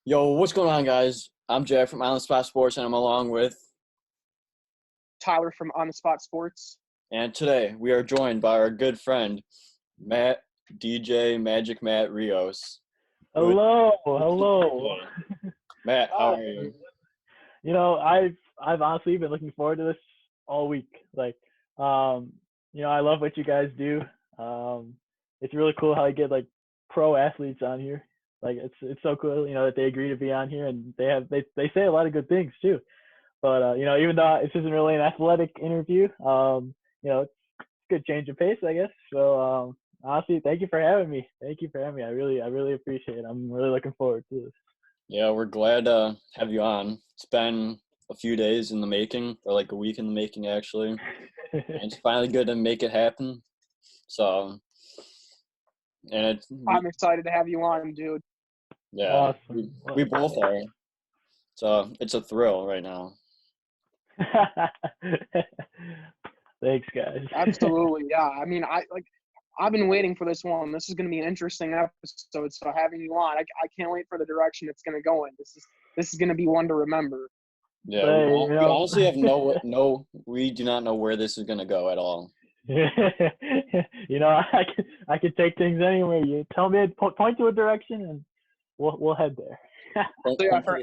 Yo, what's going on, guys? I'm Jack from On the Spot Sports, and I'm along with. Tyler from On the Spot Sports. And today we are joined by our good friend, Matt, DJ Magic Matt Rios. Hello, hello. Matt, how Oh, are you? I've honestly been looking forward to this all week. I love what you guys do. It's really cool how you get like pro athletes on here. Like it's so cool, that they agree to be on here, and they say a lot of good things too. But even though this isn't really an athletic interview, it's a good change of pace, I guess. So honestly, thank you for having me. Thank you for having me. I really appreciate it. I'm really looking forward to this. Yeah, we're glad to have you on. It's been a few days in the making, or like a week in the making, actually. And it's finally good to make it happen. So, and I'm excited to have you on, dude. yeah, Awesome. we both are. So it's a thrill right now. Thanks, guys. Absolutely, yeah. I mean, I've been waiting for this one. This is going to be an interesting episode. So having you on, I can't wait for the direction it's going to go in. This is going to be one to remember. Yeah, But, we honestly have we do not know where this is going to go at all. I could take things anywhere. You tell me, point to a direction, and we'll head there. So yeah, for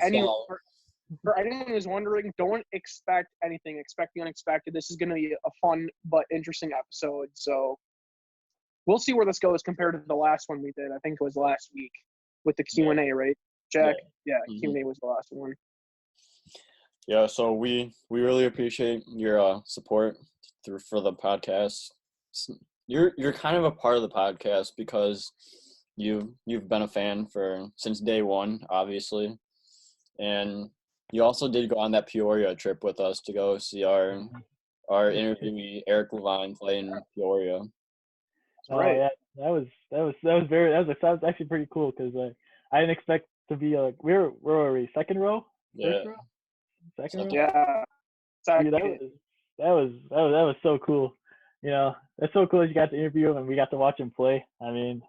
anyone who's wondering, don't expect anything. Expect the unexpected. This is going to be a fun but interesting episode. So we'll see where this goes compared to the last one we did. I think it was last week with the Q&A, right, Jack? Yeah, Q&A was the last one. Yeah, so we really appreciate your support for the podcast. You're kind of a part of the podcast because you've been a fan since day one, obviously, and you also did go on that Peoria trip with us to go see our interviewee Eric Levine play in Peoria. Right. Yeah, that was actually pretty cool because I didn't expect to be where were we, second row? Yeah. First row? Second row? Yeah. Dude, that was so cool. That's so cool that you got to interview him and we got to watch him play. I mean,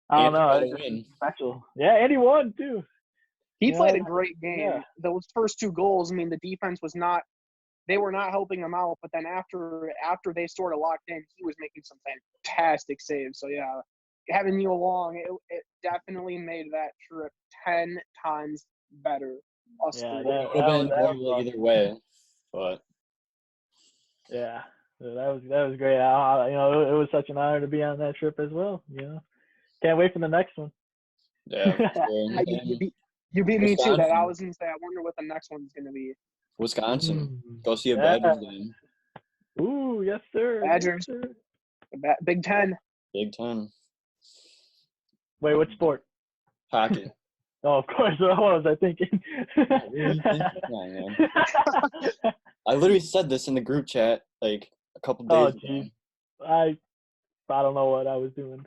I don't know, it's special. Yeah, and he won too. He played a great game. Yeah. Those first two goals, I mean, the defense they were not helping him out, but then after they sort of locked in, he was making some fantastic saves. So yeah, having you along, it definitely made that trip 10 times better. That would have been horrible either way, but yeah, that was great. It was such an honor to be on that trip as well. Can't wait for the next one. Yeah, you beat me too. That I was gonna say, I wonder what the next one's gonna be. Wisconsin. Go see a Badgers game. Ooh, yes sir. Badgers. Yes, sir. Big Ten. Big Ten. Wait, what sport? Hockey. Oh, of course. What was I thinking? I literally said this in the group chat like a couple days ago. I don't know what I was doing.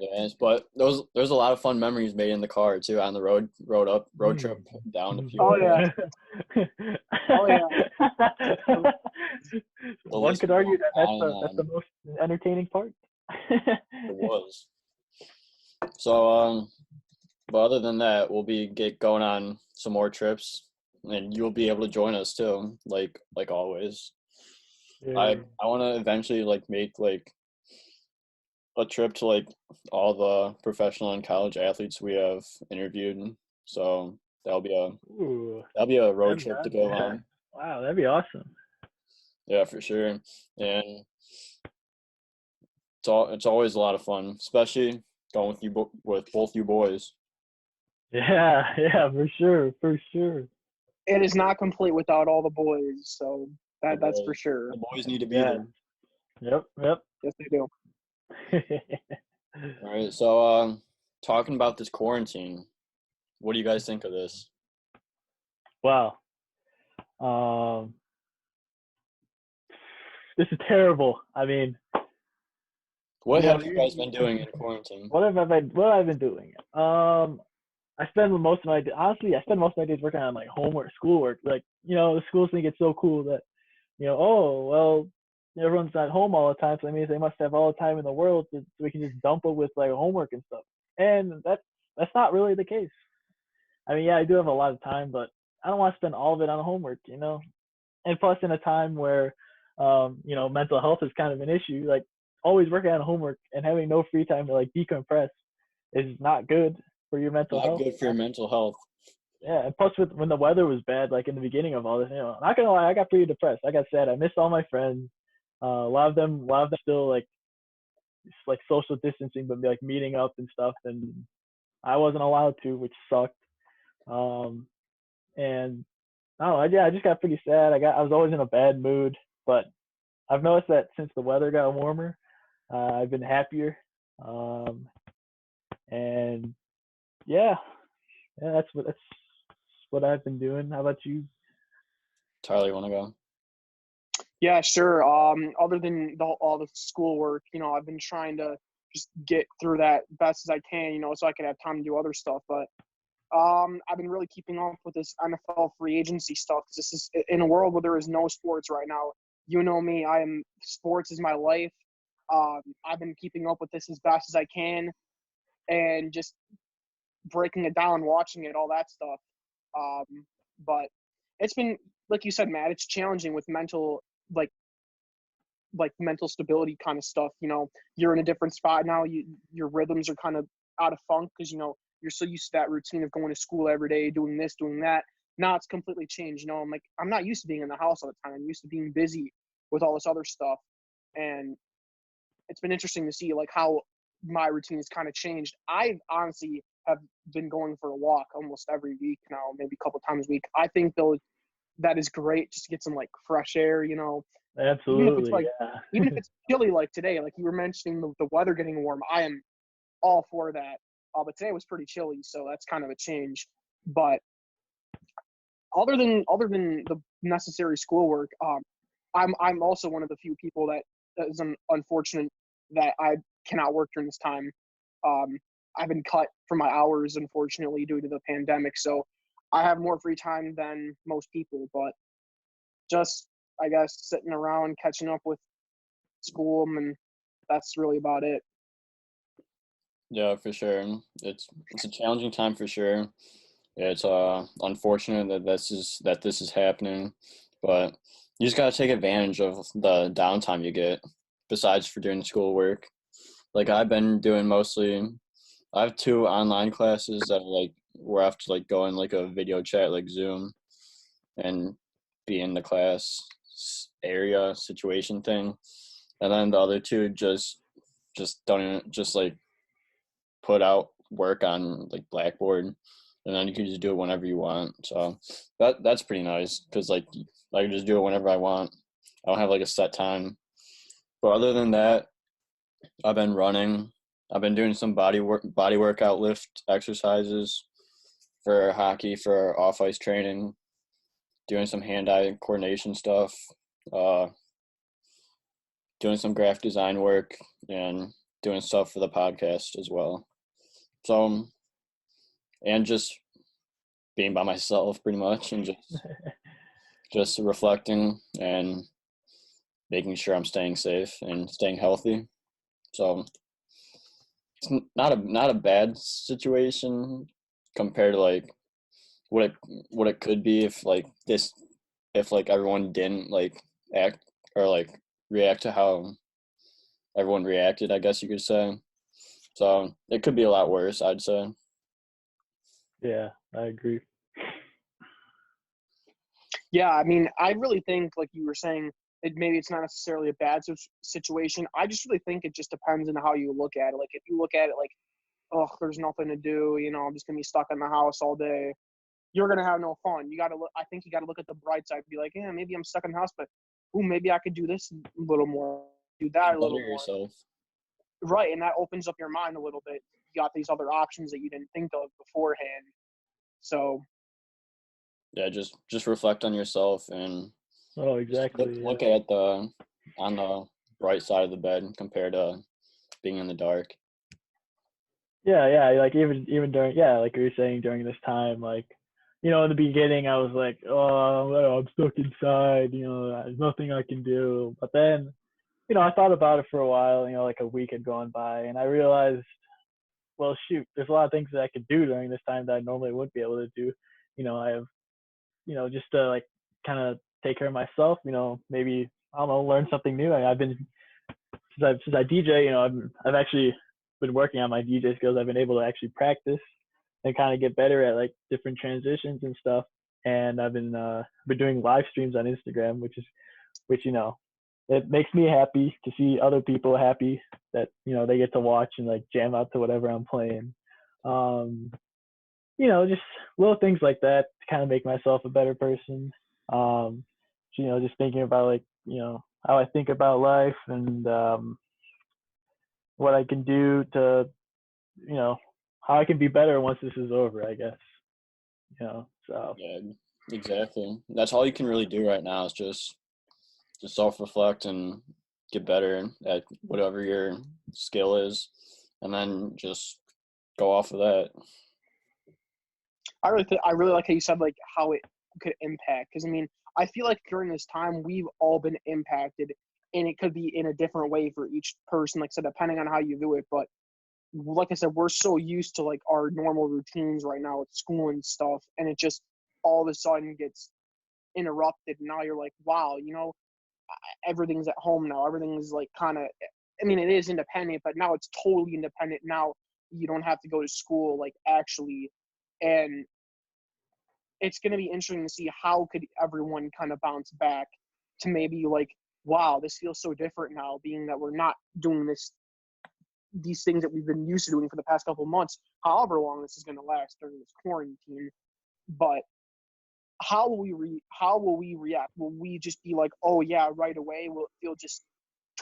Yes, but there's a lot of fun memories made in the car too on the road trip down to Peoria. Oh yeah. One could argue that's the most entertaining part. It was. So but other than that, we'll be going on some more trips, and you'll be able to join us too, like always. Yeah. I want to eventually make a trip to all the professional and college athletes we have interviewed. So that'll be a road trip to go on. Wow, that'd be awesome. Yeah, for sure. And it's always a lot of fun, especially going with both you boys. Yeah, for sure. It is not complete without all the boys, so that's for sure. The boys need to be there. Yep. Yes, they do. All right, so talking about this quarantine, what do you guys think of this? Wow. This is terrible. I mean, what have you guys been doing in quarantine? What have I been doing? I spend most of my days working on homework, schoolwork. The schools think it's so cool that, everyone's at home all the time, so that means they must have all the time in the world, so we can just dump it with homework and stuff. And that's not really the case. I mean, yeah, I do have a lot of time, but I don't want to spend all of it on homework, you know. And plus, in a time where, you know, mental health is kind of an issue, like always working on homework and having no free time to like decompress is not good for your mental Not health. good for your mental health. Yeah, and plus when the weather was bad, like in the beginning of all this, you know, not gonna lie, I got pretty depressed. Like I said, I missed all my friends. A lot of them still like social distancing, but like meeting up and stuff, and I wasn't allowed to, which sucked. Um, and I don't know, yeah, I just got pretty sad. I was always in a bad mood, but I've noticed that since the weather got warmer, I've been happier. Um, and yeah, yeah, that's what I've been doing. How about you? Tyler, you want to go? Yeah, sure. Other than all the schoolwork, you know, I've been trying to just get through that best as I can, you know, so I can have time to do other stuff. But I've been really keeping up with this NFL free agency stuff. This is in a world where there is no sports right now. You know me, sports is my life. I've been keeping up with this as best as I can, and just breaking it down, watching it, all that stuff. But it's been, like you said, Matt, it's challenging with like mental stability kind of stuff. You know, you're in a different spot now. Your rhythms are kind of out of funk because, you know, you're so used to that routine of going to school every day, doing this, doing that. Now it's completely changed. You know, I'm not used to being in the house all the time. I'm used to being busy with all this other stuff. And it's been interesting to see like how my routine has kind of changed. I honestly have been going for a walk almost every week now, maybe a couple times a week. I think though that is great just to get some like fresh air, you know. Even if it's Absolutely, like, even if it's chilly like today, like you were mentioning the weather getting warm, I am all for that. But today was pretty chilly, so that's kind of a change. But other than the necessary schoolwork, I'm also one of the few people that is unfortunate that I cannot work during this time. Um, I've been cut from my hours, unfortunately, due to the pandemic. So I have more free time than most people, but just, I guess, sitting around catching up with school, and that's really about it. Yeah, for sure. It's a challenging time for sure. It's unfortunate that this is happening, but you just gotta take advantage of the downtime you get besides for doing schoolwork. Like I've been doing mostly I have two online classes that like where I have to like go in like a video chat like Zoom and be in the class area situation thing. And then the other two just don't even, just like put out work on like Blackboard, and then you can just do it whenever you want. So that's pretty nice because like I can just do it whenever I want. I don't have like a set time. But other than that, I've been running. I've been doing some body workout lift exercises for hockey for off ice training. Doing some hand-eye coordination stuff. Uh, doing some graphic design work and doing stuff for the podcast as well. So and just being by myself pretty much and just reflecting and making sure I'm staying safe and staying healthy. So it's not a bad situation compared to like what it could be if like everyone didn't like act or like react to how everyone reacted, I guess you could say. So it could be a lot worse, I'd say. Yeah, I agree. Yeah, I mean, I really think, like you were saying, maybe it's not necessarily a bad situation. I just really think it just depends on how you look at it. Like, if you look at it like, oh, there's nothing to do, you know, I'm just gonna be stuck in the house all day, you're gonna have no fun. You gotta look. I think you gotta look at the bright side and be like, yeah, maybe I'm stuck in the house, but ooh, maybe I could do this a little more, do that You a better little more. yourself. Right, and that opens up your mind a little bit. You got these other options that you didn't think of beforehand. So Yeah, just reflect on yourself and Oh, just exactly. look Yeah. at the on the bright side of the bed compared to being in the dark. Yeah, yeah. Like even during, yeah, like you were saying, during this time, like, you know, in the beginning, I was like, oh, I'm stuck inside. You know, there's nothing I can do. But then, you know, I thought about it for a while. You know, like a week had gone by, and I realized well, shoot, there's a lot of things that I could do during this time that I normally wouldn't be able to do. I have, just to like kind of take care of myself. Maybe I don't know, learn something new. I've been since I DJ. I've actually been working on my DJ skills. I've been able to actually practice and kind of get better at like different transitions and stuff. And I've been doing live streams on Instagram, which it makes me happy to see other people happy that they get to watch and like jam out to whatever I'm playing. Just little things like that to kind of make myself a better person. Just thinking about like how I think about life and what I can do to how I can be better once this is over, I guess. So Yeah, exactly. That's all you can really do right now is just self-reflect and get better at whatever your skill is, and then just go off of that. I really like how you said like how it could impact, because I mean I feel like during this time we've all been impacted, and it could be in a different way for each person, like I said, depending on how you do it. But like I said, we're so used to like our normal routines right now with school and stuff, and it just all of a sudden gets interrupted. Now you're like, wow, everything's at home now. Everything's like kind of, I mean, it is independent, but now it's totally independent. Now you don't have to go to school, like actually. And it's going to be interesting to see how could everyone kind of bounce back to maybe like, wow, this feels so different now, being that we're not doing these things that we've been used to doing for the past couple of months, however long this is going to last during this quarantine. But how will we react? Will we just be like, oh yeah, right away? Will it feel just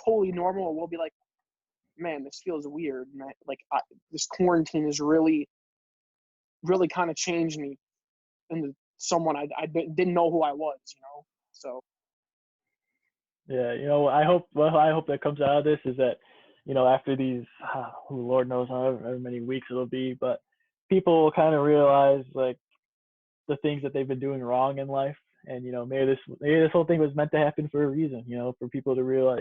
totally normal? Or we'll be like, man, this feels weird. Man. Like this quarantine has really, really kind of changed me into someone I didn't know who I was, So. Yeah, I hope that comes out of this is that, after these, Lord knows however many weeks it'll be, but people will kind of realize like the things that they've been doing wrong in life, and maybe this whole thing was meant to happen for a reason. For people to realize,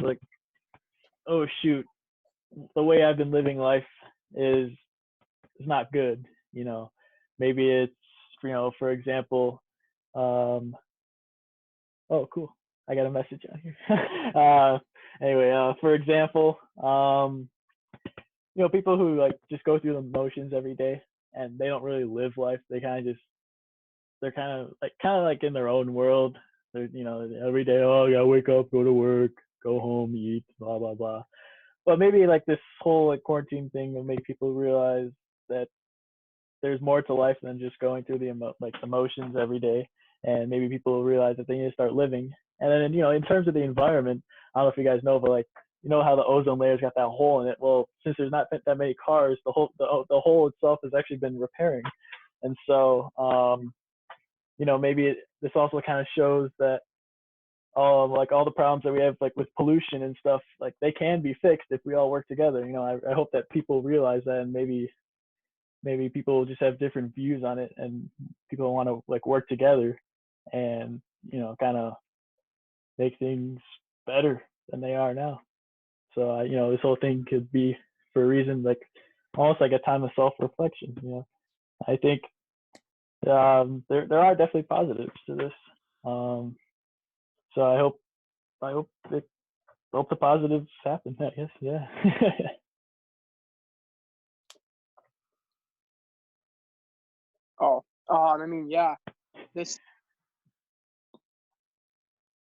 like, oh shoot, the way I've been living life is not good. Maybe it's for example, oh cool, I got a message on here. Anyway, for example, people who like just go through the motions every day and they don't really live life. They're kind of like in their own world. They're every day, oh, I gotta wake up, go to work, go home, eat, blah blah blah. But maybe like this whole like quarantine thing will make people realize that there's more to life than just going through the motions every day. And maybe people will realize that they need to start living. And then in terms of the environment, I don't know if you guys know, but like how the ozone layer's got that hole in it. Well, since there's not that many cars, the hole itself has actually been repairing. And so maybe this also kind of shows that like all the problems that we have like with pollution and stuff, like they can be fixed if we all work together. I hope that people realize that, and maybe people just have different views on it, and people want to like work together and kind of make things better than they are now. So this whole thing could be for a reason, like almost like a time of self-reflection. I think there are definitely positives to this. So I hope the positives happen, I guess. Yeah. I mean, yeah, this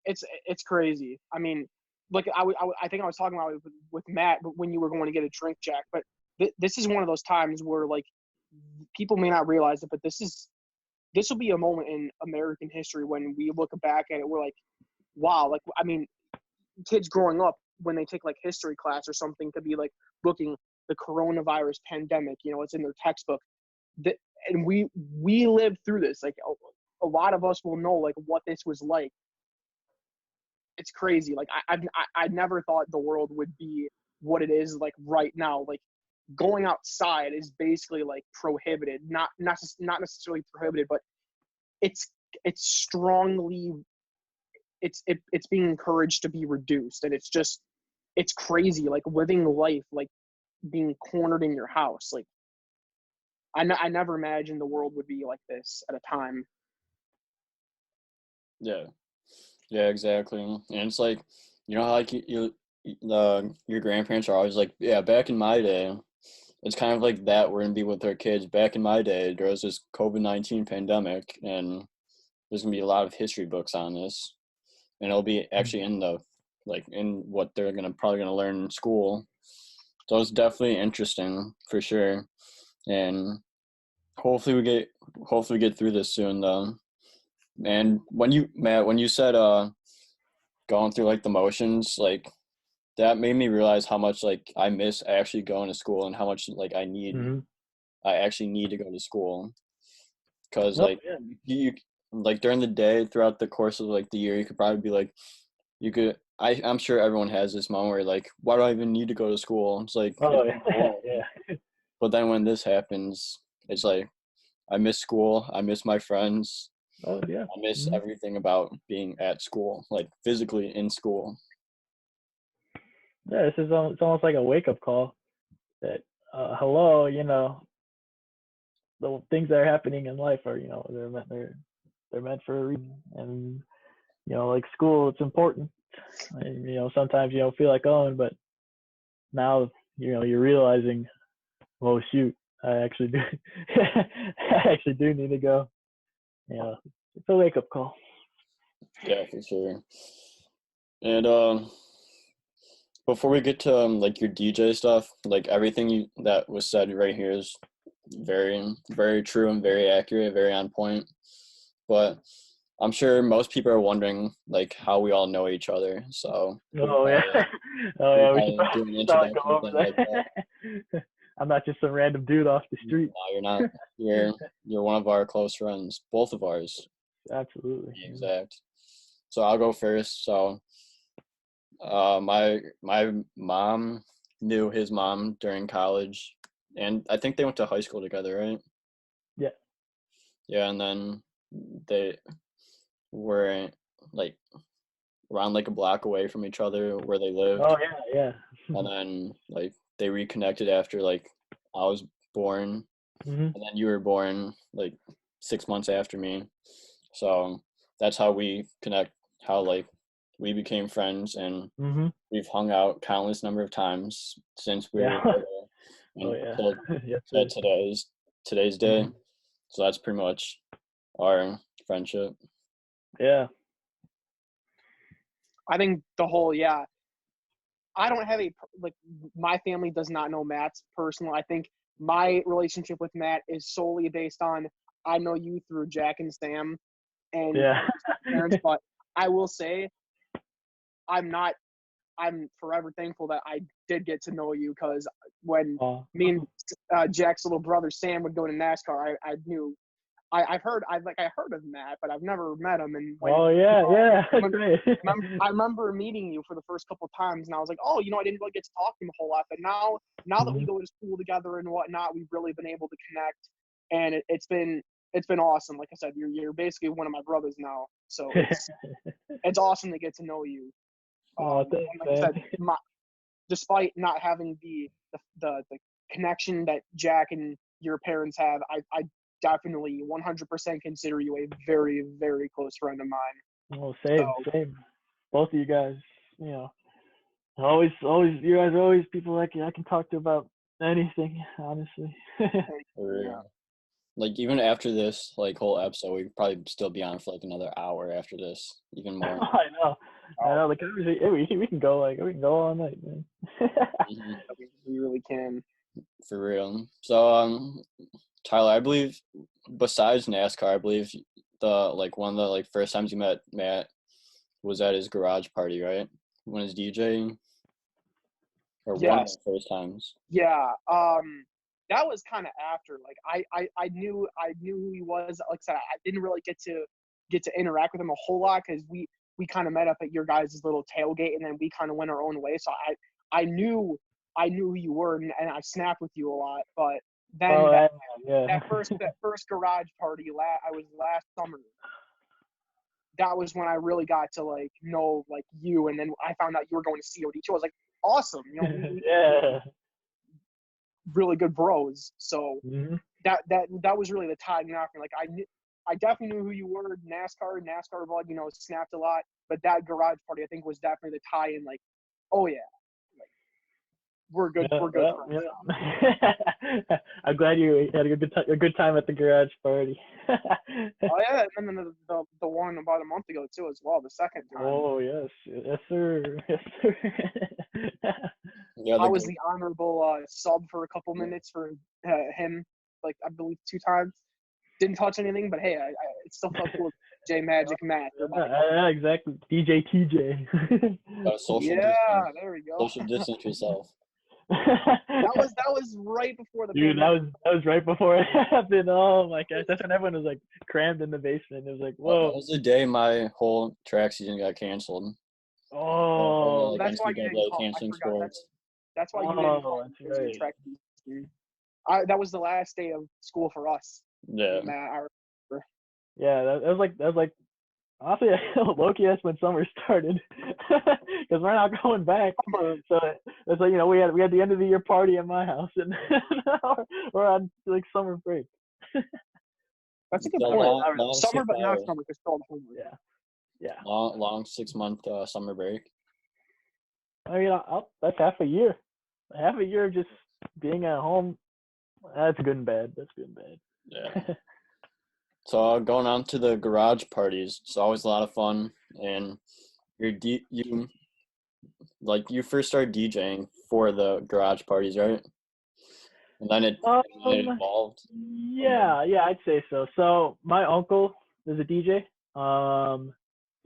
it's crazy. I mean, like I think I was talking about it with Matt when you were going to get a drink, Jack. But this is one of those times where like people may not realize it, but this will be a moment in American history when we look back at it. We're like, wow. Like, I mean, kids growing up when they take like history class or something could be like looking the coronavirus pandemic. It's in their textbook. And we lived through this. Like a lot of us will know like what this was like. It's crazy. Like I never thought the world would be what it is like right now. Like going outside is basically like prohibited. Not necessarily prohibited, but it's strongly it's being encouraged to be reduced. And it's crazy. Like living life, like being cornered in your house. Like, I never imagined the world would be like this at a time. Yeah. Yeah, exactly. And it's like, you know how like your grandparents are always like, yeah, back in my day. It's kind of like that we're gonna be with our kids. Back in my day, there was this COVID-19 pandemic, and there's gonna be a lot of history books on this, and it'll be actually in the in what they're probably gonna learn in school. So it's definitely interesting for sure, and hopefully we get through this soon though. And Matt, when you said going through like the motions, like that made me realize how much like I miss actually going to school and how much like I actually need to go to school. Because Oh, like yeah. you like during the day throughout the course of like the year, you could probably be like, I'm sure everyone has this moment where like, why do I even need to go to school? It's like Oh, it's yeah. boring. Yeah. But then when this happens, it's like I miss school, I miss my friends, Oh, yeah. I miss everything about being at school, like physically in school. Yeah, it's almost like a wake-up call that, hello, the things that are happening in life are, they're meant for a reason. And, like school, it's important. And, sometimes you don't feel like going, but now, you're realizing, oh, shoot, I actually do, I actually do need to go. It's a wake-up call. Yeah, for sure. And before we get to like your DJ stuff, like everything that was said right here is very, very true and very accurate, very on point. But I'm sure most people are wondering like how we all know each other. So Oh, yeah. Oh, yeah, we should do an probably go introduction over thing like that. that. I'm not just some random dude off the street. No, you're not. You're one of our close friends, both of ours, Absolutely. to be exact. So I'll go first. So my mom knew his mom during college, and I think they went to high school together, right? Yeah. Yeah, and then they were like around like a block away from each other where they lived, Oh, yeah, and then like they reconnected after like I was born, yeah. and then you were born like 6 months after me. So that's how we connect. How like we became friends, and we've hung out countless number of times since we were Yeah. little Oh, and yeah. till Yes, to sir. today's day. So that's pretty much our friendship. Yeah. I think I don't have my family does not know Matt's personal. I think my relationship with Matt is solely based on I know you through Jack and Sam and Yeah. parents, but I will say I'm forever thankful that I did get to know you, because when me and Jack's little brother Sam would go to NASCAR, I knew I've heard I heard of Matt, but I've never met him. And when Oh, yeah, yeah. That's right. I remember meeting you for the first couple of times, and I was like, oh, I didn't really get to talk to him a whole lot. But now that we go to school together and whatnot, we've really been able to connect, and it's been awesome. Like I said, you're basically one of my brothers now, so it's awesome to get to know you. Oh, thanks, Like man. I said, despite not having the connection that Jack and your parents have, I definitely 100% consider you a very, very close friend of mine. Oh, same. Both of you guys, always, you guys are always people I can talk to about anything, honestly. Yeah. Like even after this like whole episode, we'd probably still be on for like another hour after this, even more. I know. The conversation. We can go all night, man. We really can. For real. So Tyler, I believe besides NASCAR, I believe one of the like first times you met Matt was at his garage party, right? When he's DJing, or one of Yes. the first times. Yeah. That was kind of after. Like I knew who he was. Like I said, I didn't really get to interact with him a whole lot, because we kind of met up at your guys' little tailgate, and then we kind of went our own way. So I knew who you were, and I snapped with you a lot. But then that first garage party I was last summer. That was when I really got to like know like you, and then I found out you were going to COD2. I was like, awesome, Yeah. really good bros. So Mm-hmm. that was really the tie knocking. Like I definitely knew who you were. NASCAR blood, snapped a lot. But that garage party, I think, was definitely the tie in. Like, oh yeah, like we're good. Yeah, We're good friends now. yeah. I'm glad you had a good time at the garage party. Oh yeah, and then the one about a month ago too as well. The second time. Oh yes, yes sir, yes sir. Yeah, I was the honorable sub for a couple minutes for him, like I believe 2 times. Didn't touch anything, but hey, I it still felt cool. J Magic Matt. Yeah, exactly. DJ TJ. social Yeah, distance. there we go. Social distance yourself. That was right before the Dude, pandemic. that was right before it happened. Oh my gosh, that's when everyone was like crammed in the basement. It was like, That whoa. was the day my whole track season got canceled. Oh, That's why you didn't call. I canceling forgot. sports. That's why you didn't call. That's right. Track season. That was the last day of school for us. Yeah. Matt, I remember. Yeah, that was like honestly, low-key, that's when summer started, because we're not going back. So it's like, we had the end of the year party at my house, and we're on like summer break. That's a good So point. long Summer, but not summer, because still homework. Yeah. Long 6-month summer break. I mean, that's half a year. Half a year of just being at home. That's good and bad. Yeah. So going on to the garage parties, it's always a lot of fun, and you first started DJing for the garage parties, right? And then it evolved. Yeah, I'd say so. So my uncle is a DJ,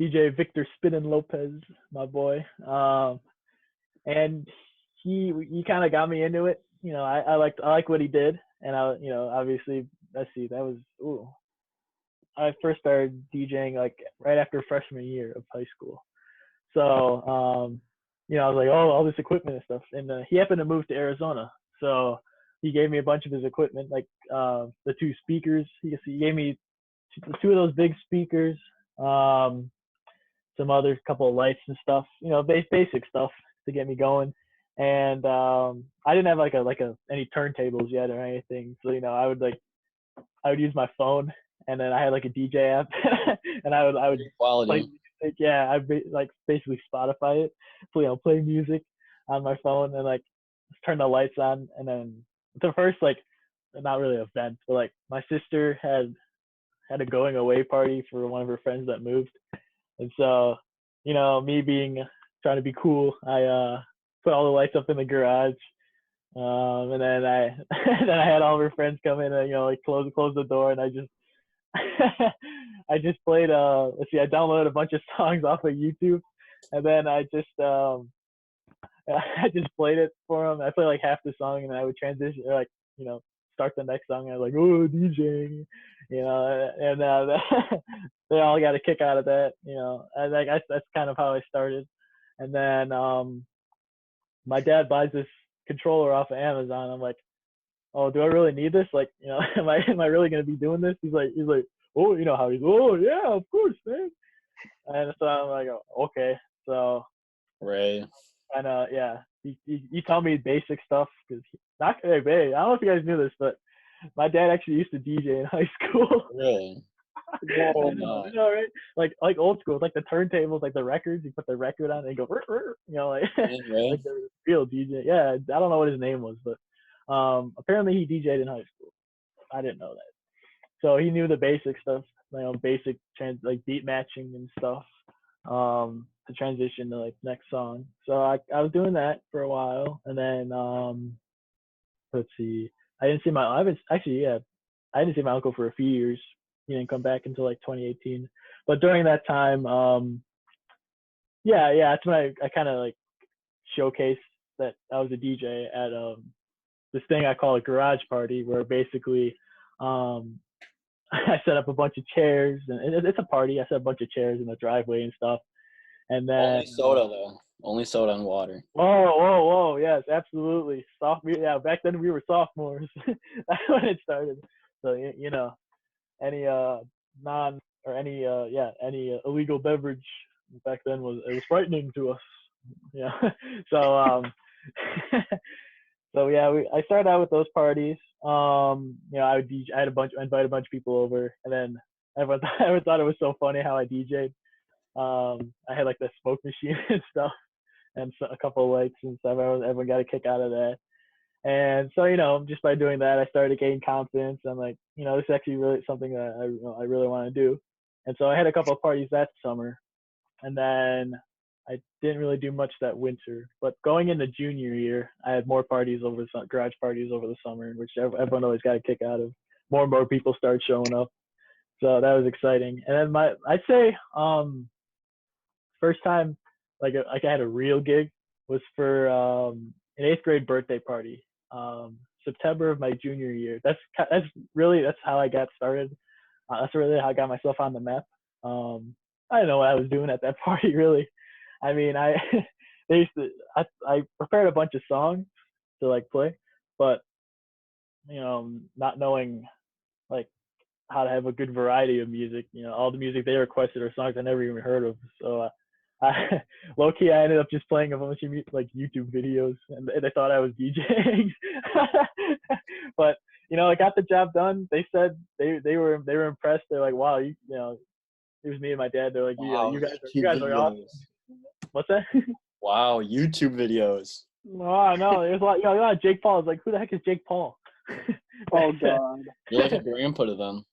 DJ Victor Spinnin Lopez, my boy, and he kind of got me into it. I like what he did, and obviously, let's see, that was I first started DJing like right after freshman year of high school. So, I was like, oh, all this equipment and stuff. And he happened to move to Arizona. So he gave me a bunch of his equipment, like the 2 speakers. He gave me 2 of those big speakers, some other couple of lights and stuff, basic stuff to get me going. And I didn't have like any turntables yet or anything. So, I would use my phone, and then I had like a DJ app, and I would play music. Yeah, I like basically Spotify it, play music on my phone, and like turn the lights on. And then the first, like, not really event, but like my sister had a going away party for one of her friends that moved, and so me trying to be cool, I put all the lights up in the garage. And then I had all of her friends come in and like close the door, and I just I just played let's see, I downloaded a bunch of songs off of YouTube, and then I just played it for them. I played like half the song, and then I would transition, or like start the next song, and I was like, oh, DJing, and they all got a kick out of that, and like that's kind of how I started. And then my dad buys this controller off of Amazon. I'm like, oh, do I really need this? Like, am I really gonna be doing this? He's like, oh, how he's, oh yeah, of course, man. And so I'm like, oh, okay, so right. And yeah, he taught me basic stuff, because I don't know if you guys knew this, but my dad actually used to DJ in high school. Really? Whoa, no, right? Like old school, like the turntables, like the records. You put the record on and you go, like like the real DJ. Yeah, I don't know what his name was, but apparently he DJ'd in high school. I didn't know that. So he knew the basic stuff, basic like beat matching and stuff, to transition to like next song. So I was doing that for a while, and then let's see, I didn't see my uncle for a few years. He didn't come back until like 2018. But during that time, that's when I kind of like showcased that I was a DJ at this thing I call a garage party, where basically I set up a bunch of chairs, and it's a party. I set up a bunch of chairs in the driveway and stuff. And then only soda though. Only soda and water. Whoa, yes, absolutely. Yeah, back then we were sophomores. That's when it started. So any any illegal beverage back then was frightening to us. Yeah. So So yeah, I started out with those parties. You know, I had invited a bunch of people over, and then everyone thought it was so funny how I DJ'd. I had like the smoke machine and stuff, and so, a couple of lights and stuff. Everyone got a kick out of that. And so, you know, just by doing that, I started gaining confidence. I'm like, you know, this is actually really something that I really want to do. And so I had a couple of parties that summer, and then I didn't really do much that winter. But going into junior year, I had more parties garage parties over the summer, which everyone always got a kick out of. More and more people started showing up, so that was exciting. And then I'd say first time like I had a real gig was for an 8th grade birthday party. September of my junior year. That's how I got started. That's really how I got myself on the map. I didn't know what I was doing at that party really. I mean, I prepared a bunch of songs to like play, but you know, not knowing like how to have a good variety of music. You know, all the music they requested are songs I never even heard of. So low key, I ended up just playing a bunch of like YouTube videos, and they thought I was DJing. But you know, I got the job done. They said they were impressed. They're like, wow, you know, it was me and my dad. They're like, Wow, you guys are awesome. What's that? Wow, YouTube videos. No, I know. There's a lot. You know, a lot of Jake Paul. It's like, who the heck is Jake Paul? Oh God. You're like a grandpa to them.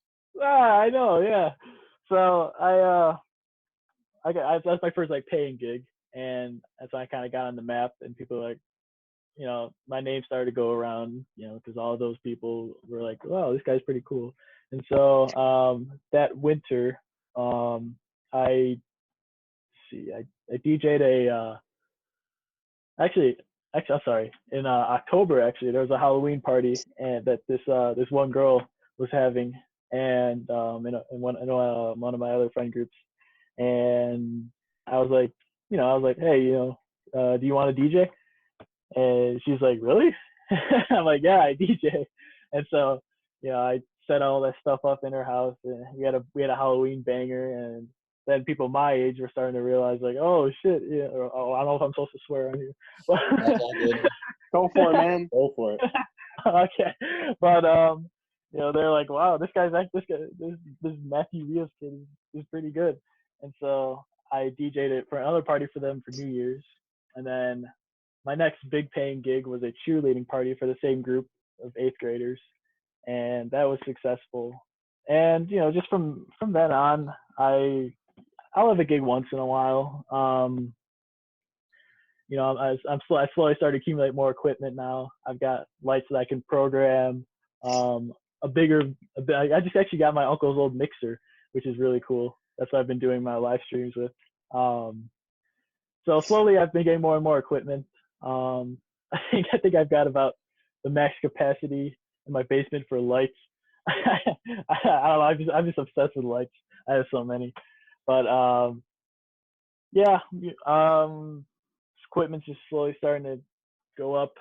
I know. Yeah. So that's my first like paying gig, and that's when I kind of got on the map, and people were like, you know, my name started to go around, you know, because all those people were like, wow, this guy's pretty cool. And so that winter, I DJ'd actually I'm sorry, in October actually there was a Halloween party and that this one girl was having, and in one of my other friend groups, and I was like, hey, you know, do you want to DJ? And she's like, really? I'm like, yeah, I DJ. And so, you know, I set all that stuff up in her house, and we had a Halloween banger, and then people my age were starting to realize like, oh shit, yeah, I don't know if I'm supposed to swear on here. That's all good. Go for it, man. Go for it. Okay, but you know, they're like, wow, this Matthew Rios kid is pretty good, and so I DJ'd it for another party for them for New Year's, and then my next big paying gig was a cheerleading party for the same group of 8th graders, and that was successful. And you know, just from then on, I'll have a gig once in a while. You know, I slowly started to accumulate more equipment now. I've got lights that I can program. I just actually got my uncle's old mixer, which is really cool. That's what I've been doing my live streams with. So slowly I've been getting more and more equipment. I think I've got about the max capacity in my basement for lights. I don't know. I'm just obsessed with lights. I have so many, but yeah, equipment's just slowly starting to go up.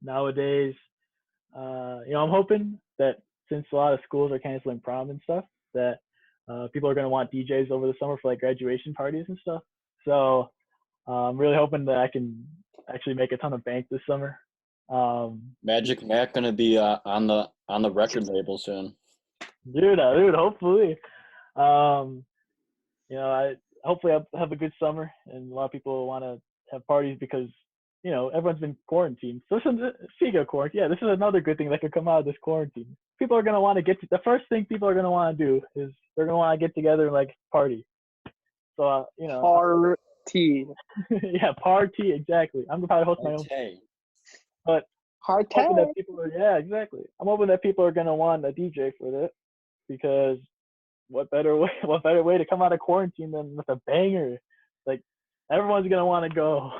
Nowadays, you know, I'm hoping that since a lot of schools are canceling prom and stuff, that people are going to want DJs over the summer for like graduation parties and stuff. So I'm really hoping that I can actually make a ton of bank this summer. Magic Mac gonna be on the record label soon. Dude, hopefully. You know, hopefully I'll have a good summer, and a lot of people want to have parties because, you know, everyone's been quarantined. So speaking of quarantine, yeah, this is another good thing that could come out of this quarantine. People are gonna want to the first thing people are gonna want to do is they're gonna want to get together and like party. So you know, party. Yeah, party, exactly. I'm gonna probably host my own. But I'm hoping that exactly. I'm hoping that people are gonna want a DJ for that, because what better way to come out of quarantine than with a banger? Like, everyone's gonna want to go.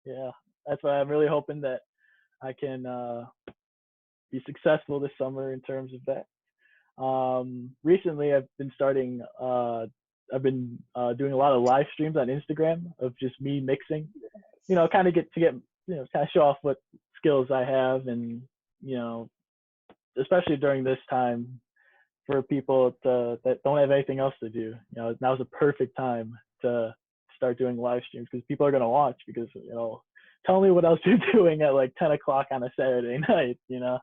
Yeah, that's why I'm really hoping that I can be successful this summer in terms of that. Recently, I've been doing a lot of live streams on Instagram of just me mixing. You know, kind of show off what skills I have, and you know, especially during this time, for people that don't have anything else to do. You know, now's the perfect time to start doing live streams, because people are going to watch, because, you know, tell me what else you're doing at like 10 o'clock on a Saturday night, you know?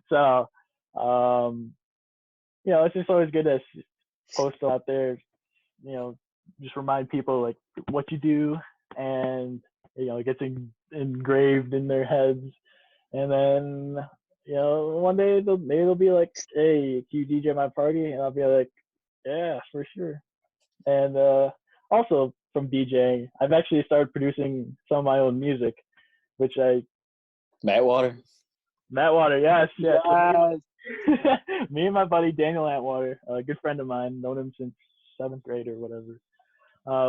So, you know, it's just always good to post out there, you know, just remind people like what you do, and, you know, it gets engraved in their heads. And then, you know, one day maybe they'll be like, hey, can you DJ my party? And I'll be like, yeah, for sure. And also from DJing, I've actually started producing some of my own music, which Matt Water, yes. Yes. Me and my buddy Daniel Antwater, a good friend of mine, known him since 7th grade or whatever.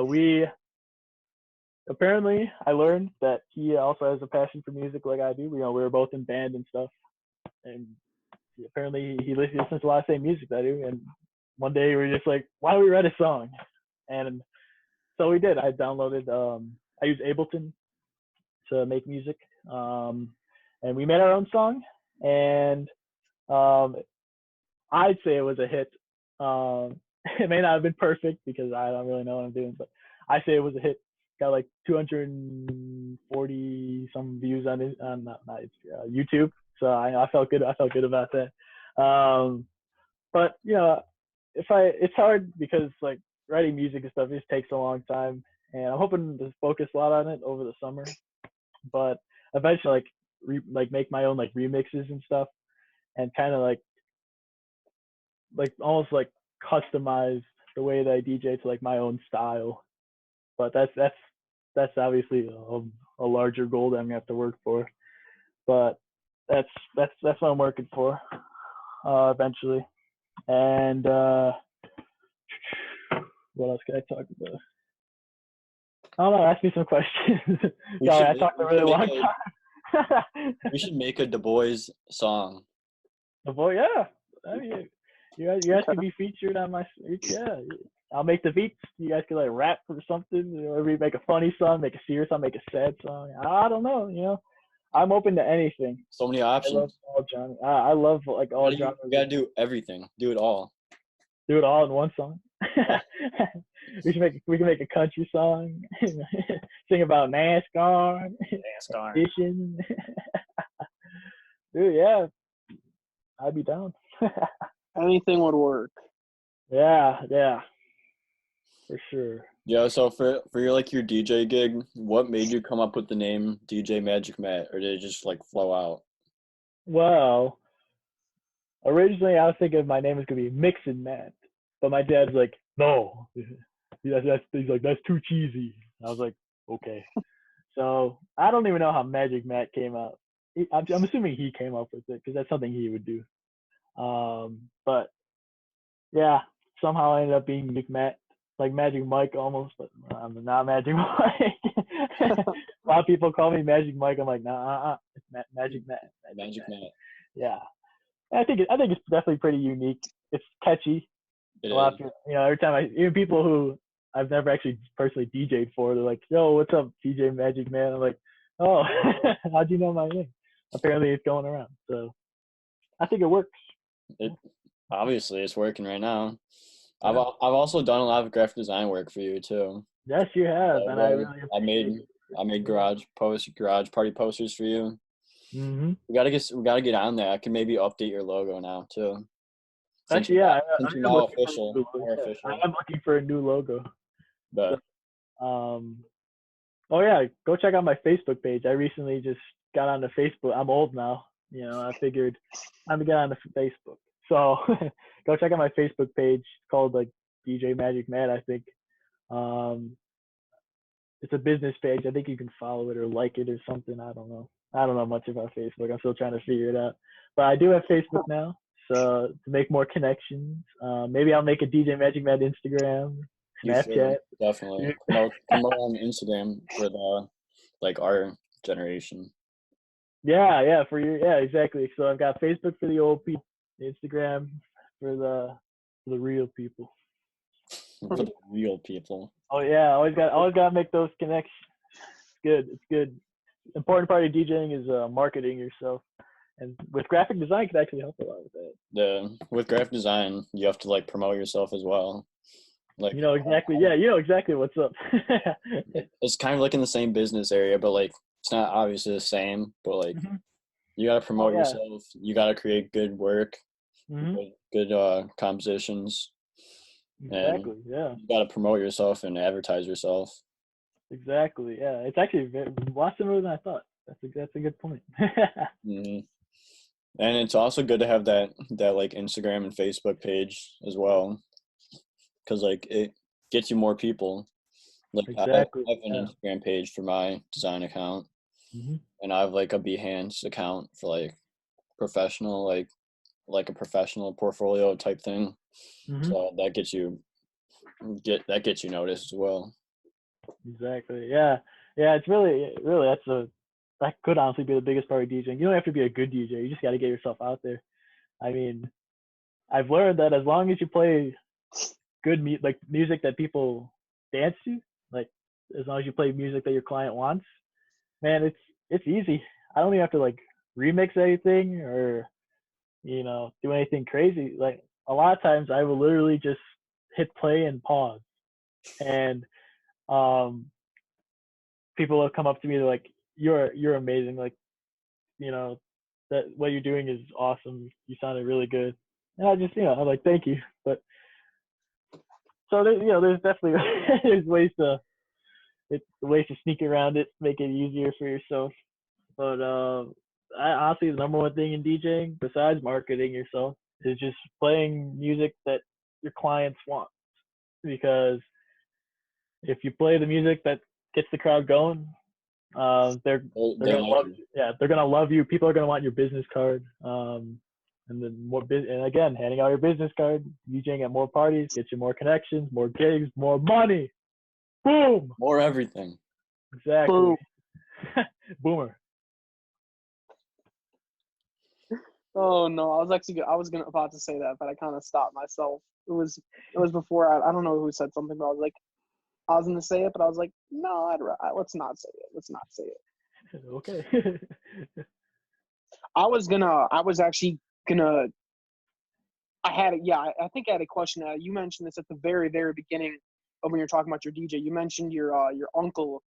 We apparently, I learned that he also has a passion for music like I do. You know, we were both in band and stuff, and apparently he listens to a lot of the same music that I do. And one day we were just like, why don't we write a song? And so we did. I downloaded, I use Ableton to make music, and we made our own song. And I'd say it was a hit. It may not have been perfect because I don't really know what I'm doing, but I say it was a hit. Got like 240 some views on it, on YouTube. So I felt good. I felt good about that. But you know, it's hard because like writing music and stuff just takes a long time, and I'm hoping to focus a lot on it over the summer. But eventually, like make my own like remixes and stuff, and kind of like almost like customize the way that I DJ to like my own style. But that's obviously a larger goal that I'm gonna have to work for. But that's what I'm working for eventually. And what else can I talk about? I don't know. Ask me some questions. Sorry, I talked a really long time. We should make a Du Bois song. Du Bois, yeah. I mean, you guys could be featured on my. Yeah, I'll make the beats. You guys could like rap or something, or we make a funny song, make a serious song, make a sad song. I don't know. You know, I'm open to anything. So many options. I love all genres. I love like all genres. You gotta do everything. Do it all. Do it all in one song. We can make a country song. Sing about NASCAR. Fishing. Dude, yeah, I'd be down. Anything would work. Yeah, for sure. Yeah, so for your like your DJ gig, what made you come up with the name DJ Magic Matt, or did it just like flow out? Well, originally I was thinking my name was gonna be Mixin' Matt, but my dad's like, no, he's like, that's too cheesy. I was like, okay. So I don't even know how Magic Matt came out. I'm assuming he came up with it because that's something he would do. But yeah, somehow I ended up being Magic Matt, like Magic Mike almost, but I'm not Magic Mike. A lot of people call me Magic Mike. I'm like, nah, it's Magic Matt. Magic Matt. Yeah, I think it's definitely pretty unique. It's catchy. It a lot is. of people, you know, every time even people who I've never actually personally DJ'd for, they're like, yo, what's up, DJ Magic Man? I'm like, oh, how'd you know my name? Apparently it's going around. So I think it works. Obviously it's working right now. Yeah. I've also done a lot of graphic design work for you too. Yes, you have. And I really I made garage party posters for you. Mm-hmm. We gotta get on that. I can maybe update your logo now too. Actually, yeah. Since you're now official. I'm looking for a new logo. But oh yeah, go check out my Facebook page. I recently just got onto Facebook. I'm old now, you know. I figured I'm gonna get onto Facebook. So go check out my Facebook page. It's called like DJ Magic Matt, I think. It's a business page. I think you can follow it or like it or something. I don't know much about Facebook. I'm still trying to figure it out. But I do have Facebook now, so to make more connections. Maybe I'll make a DJ Magic Matt Instagram, Snapchat. Definitely. Promote on Instagram for the like our generation. Yeah, exactly. So I've got Facebook for the old people, Instagram for the real people. For the real people. Oh yeah, always got to make those connections. It's good. Important part of DJing is marketing yourself, and with graphic design, it can actually help a lot with that. Yeah, with graphic design, you have to like promote yourself as well. Like you know exactly. Yeah, you know exactly what's up. It's kind of like in the same business area, but like it's not obviously the same, but like Mhm. you gotta Oh promote yeah. yourself. You gotta create good work, Mhm. good compositions, and Exactly. Yeah. you gotta promote yourself and advertise yourself. Exactly. Yeah. It's actually a lot simpler than I thought. That's a good point. Hmm. And it's also good to have that like Instagram and Facebook page as well, because like it gets you more people. Like Exactly. I have an Yeah. Instagram page for my design account, Mhm. and I have like a Behance account for like professional, like a professional portfolio type thing. Mhm. So that gets you noticed as well. Exactly. Yeah. Yeah. It's really that could honestly be the biggest part of DJing. You don't have to be a good DJ. You just got to get yourself out there. I mean, I've learned that as long as you play good like music that people dance to, like as long as you play music that your client wants, man, it's easy. I don't even have to like remix anything or do anything crazy. Like a lot of times I will literally just hit play and pause, and um people will come up to me, they're like, you're amazing, like, you know, that what you're doing is awesome. You sounded really good. And I just, I'm like, thank you. But so there's definitely there's ways to sneak around it, make it easier for yourself. But honestly, the number one thing in DJing, besides marketing yourself, is just playing music that your clients want. Because if you play the music that gets the crowd going, they're They gonna like love you. you. Yeah, they're gonna love you. People are gonna want your business card. And then and again, handing out your business card, DJing at more parties, gets you more connections, more gigs, more money. Boom. More everything. Exactly. Boom. Boomer. Oh no, I was gonna about to say that, but I kind of stopped myself. It was before I don't know who said something, but I was like I was gonna say it, but I was like no, let's not say it. Let's not say it. Okay. I was actually gonna I had it. Yeah, I think I had a question. You mentioned this at the very very beginning of when you're talking about your DJ. You mentioned your uncle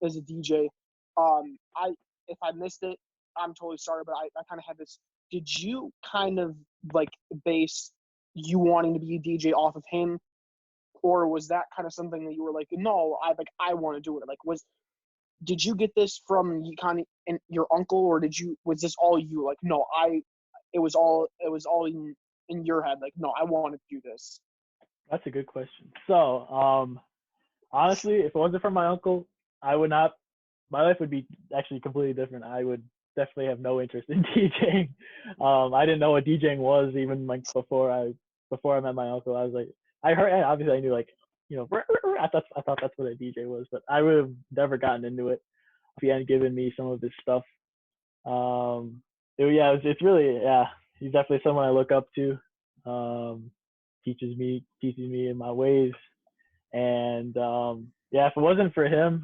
is a DJ. I if I missed it, I'm totally sorry, but I kind of had this. Did you kind of like base you wanting to be a DJ off of him, or was that kind of something that you were like, no, I want to do it? Like, did you get this from you kind of in your uncle, or was this all you? Like, no, it was all in your head. Like, no, I want to do this. That's a good question. So, honestly, if it wasn't for my uncle, I would not. My life would be actually completely different. I would definitely have no interest in DJing. I didn't know what DJing was even like before I met my uncle. I was like, I heard, obviously I knew like, I thought that's what a DJ was, but I would have never gotten into it if he hadn't given me some of this stuff. It's really, yeah, he's definitely someone I look up to. Um, teaches me in my ways, and if it wasn't for him,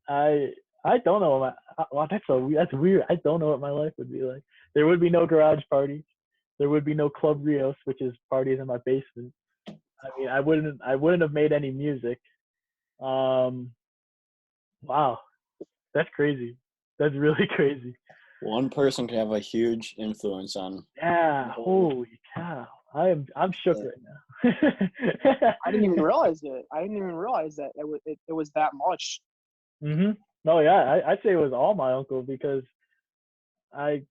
I I don't know what that's weird. I don't know what my life would be like. There would be no garage parties. There would be no Club Rios, which is parties in my basement. I mean, I wouldn't have made any music. Um, wow, that's crazy. That's really crazy. One person can have a huge influence on Yeah, the whole. holy cow. I'm shook Yeah. right now. I didn't even realize it. I didn't even realize that it was that much. Mhm. No, yeah, I'd say it was all my uncle because I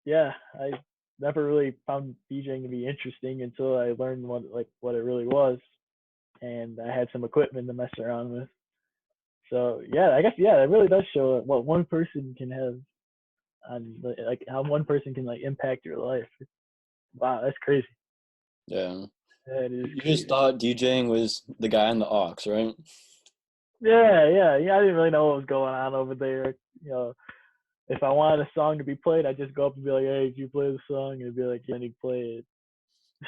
I never really found DJing to be interesting until I learned what it really was, and I had some equipment to mess around with. So yeah, I guess it really does show what one person can have on like how one person can like impact your life. Wow, that's crazy. Yeah. That is You just crazy. thought DJing was the guy in the aux, right? Yeah. I didn't really know what was going on over there. If I wanted a song to be played, I'd just go up and be like, "Hey, did you play the song?" And it'd be like, "Yeah, you play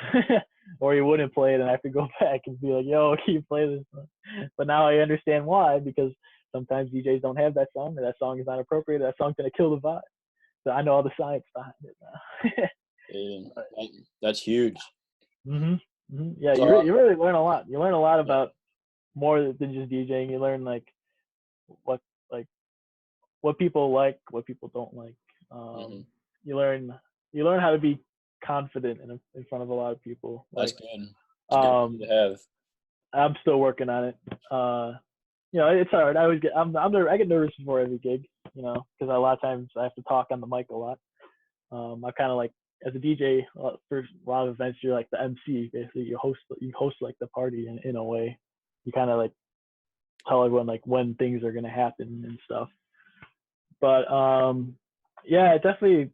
it." Or he wouldn't play it, and I have to go back and be like, "Yo, can you play this song?" But now I understand why, because sometimes DJs don't have that song, or that song is not appropriate. That song's gonna kill the vibe. So I know all the science behind it now. Yeah, that's huge. Yeah, So you really learn a lot. You learn a lot yeah, about more than just DJing. You learn like what like what people like, what people don't like. You learn how to be confident in front of a lot of people. That's good. It's a good to have. I'm still working on it. It's hard. I get nervous before every gig, because a lot of times I have to talk on the mic a lot. I kind of like, as a DJ, for a lot of events, you're like the MC. Basically, you host like the party in a way. You kind of like tell everyone like when things are gonna happen and stuff. But it definitely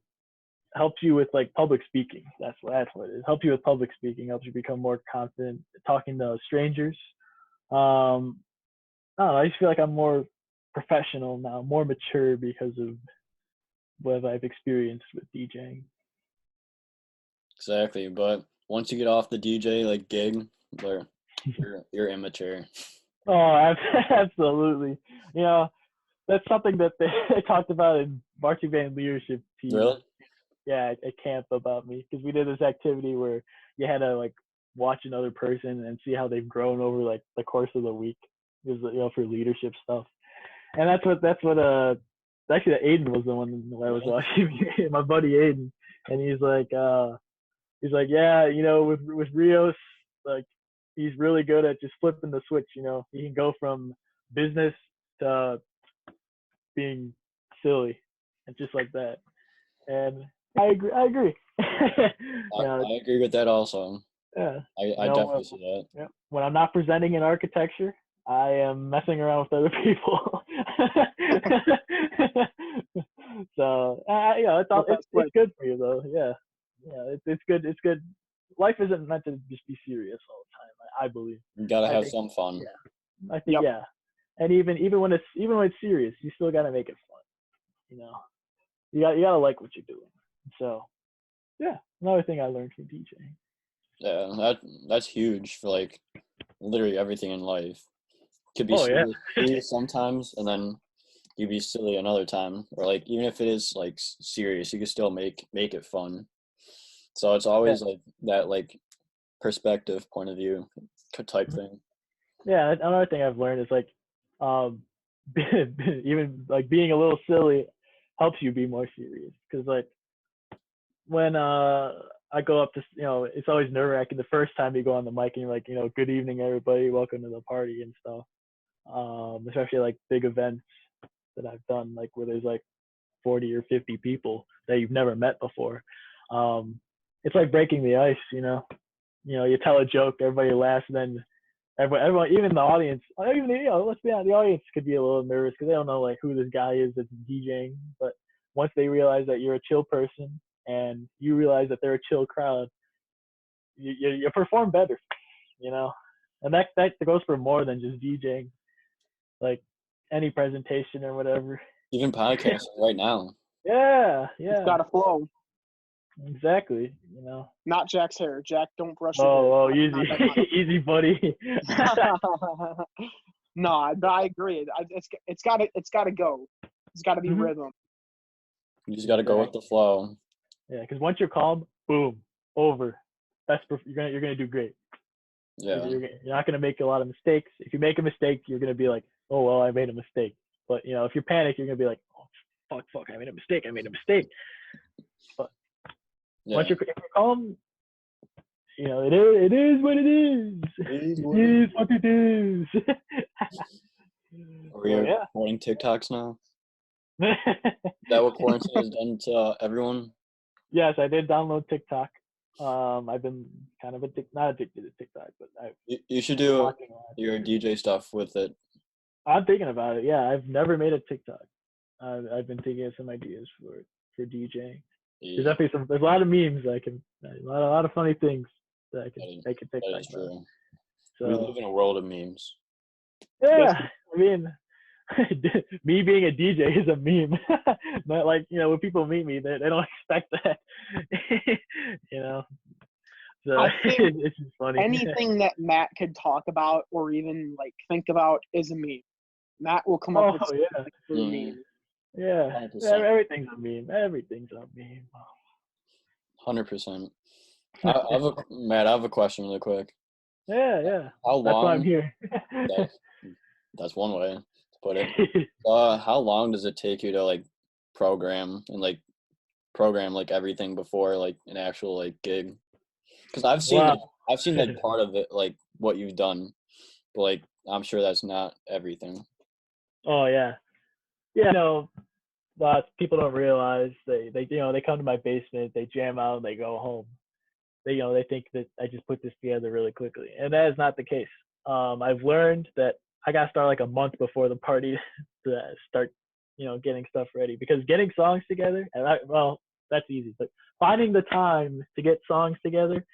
helps you with like public speaking. That's what it is. Helps you with public speaking. Helps you become more confident talking to strangers. I don't know. I just feel like I'm more professional now, more mature because of what I've experienced with DJing. Exactly, but once you get off the DJ like gig, you're immature. Oh, absolutely. That's something that they talked about in marching band leadership team. Really? Yeah, at camp about me, because we did this activity where you had to like watch another person and see how they've grown over like the course of the week, because for leadership stuff. And that's what actually Aiden was the one that I was watching. My buddy Aiden, and he's like, yeah, with Rios, like he's really good at just flipping the switch. He can go from business to being silly, and just like that. And I agree. I agree with that also. Yeah. I definitely see that. Yeah. When I'm not presenting in architecture, I am messing around with other people. So it's good for you though. Yeah. It's good. It's good. Life isn't meant to just be serious all the time. I believe. You gotta have some fun. Yeah. I think yeah. And even when it's serious, you still gotta make it fun. You gotta like what you're doing. So yeah, another thing I learned from DJing. Yeah, that's huge for like literally everything in life. Could be serious sometimes, and then you be silly another time, or like even if it is like serious, you can still make it fun. So it's always like that like perspective, point of view type thing. Yeah, another thing I've learned is like even like being a little silly helps you be more serious, because like when I go up to, it's always nerve-wracking the first time you go on the mic and you're like, good evening everybody, welcome to the party and stuff. Especially like big events that I've done, like where there's like 40 or 50 people that you've never met before. It's like breaking the ice, you tell a joke, everybody laughs, and then everyone, even the audience, even let's be honest, the audience could be a little nervous because they don't know like who this guy is that's DJing. But once they realize that you're a chill person and you realize that they're a chill crowd, you perform better, and that goes for more than just DJing, like any presentation or whatever. Even podcasting right now. Yeah. It's got to flow. Exactly. Not Jack's hair. Jack, don't brush your hair. Oh, easy, easy, buddy. No, I agree. It's got to go. It's got to be rhythm. You just got to go with the flow. Yeah, because once you're calm, boom, over. You're gonna do great. Yeah. You're not gonna make a lot of mistakes. If you make a mistake, you're gonna be like, oh well, I made a mistake. But if you're panicked, you're gonna be like, oh fuck, I made a mistake. But once if you're calm, it is what it is. It is what it is. Are we recording TikToks now? Is that what quarantine has done to everyone? Yes, I did download TikTok. I've been kind of not addicted to TikTok, but you should do your DJ stuff with it. I'm thinking about it. Yeah, I've never made a TikTok. I've been thinking of some ideas for DJing. Yeah. There's a lot of memes a lot of funny things that I can TikTok. That is true. So, we live in a world of memes. Yeah, I mean, me being a DJ is a meme. But like, when people meet me, they don't expect that. So it's just funny. Anything that Matt could talk about or even like think about is a meme. Matt will come up with a meme. Yeah, 100%. Everything's a meme. Everything's a meme. 100%. Matt, I have a question really quick. Yeah. How long? That's why I'm here. That's one way to put it. How long does it take you to like program and like program like everything before like an actual like gig? Because Wow. I've seen like part of it, like what you've done, but like I'm sure that's not everything. Oh yeah. Yeah. Lots people don't realize they come to my basement, they jam out, and they go home. They think that I just put this together really quickly, and that is not the case. I've learned that I gotta start like a month before the party to start, getting stuff ready, because getting songs together, well, that's easy, but finding the time to get songs together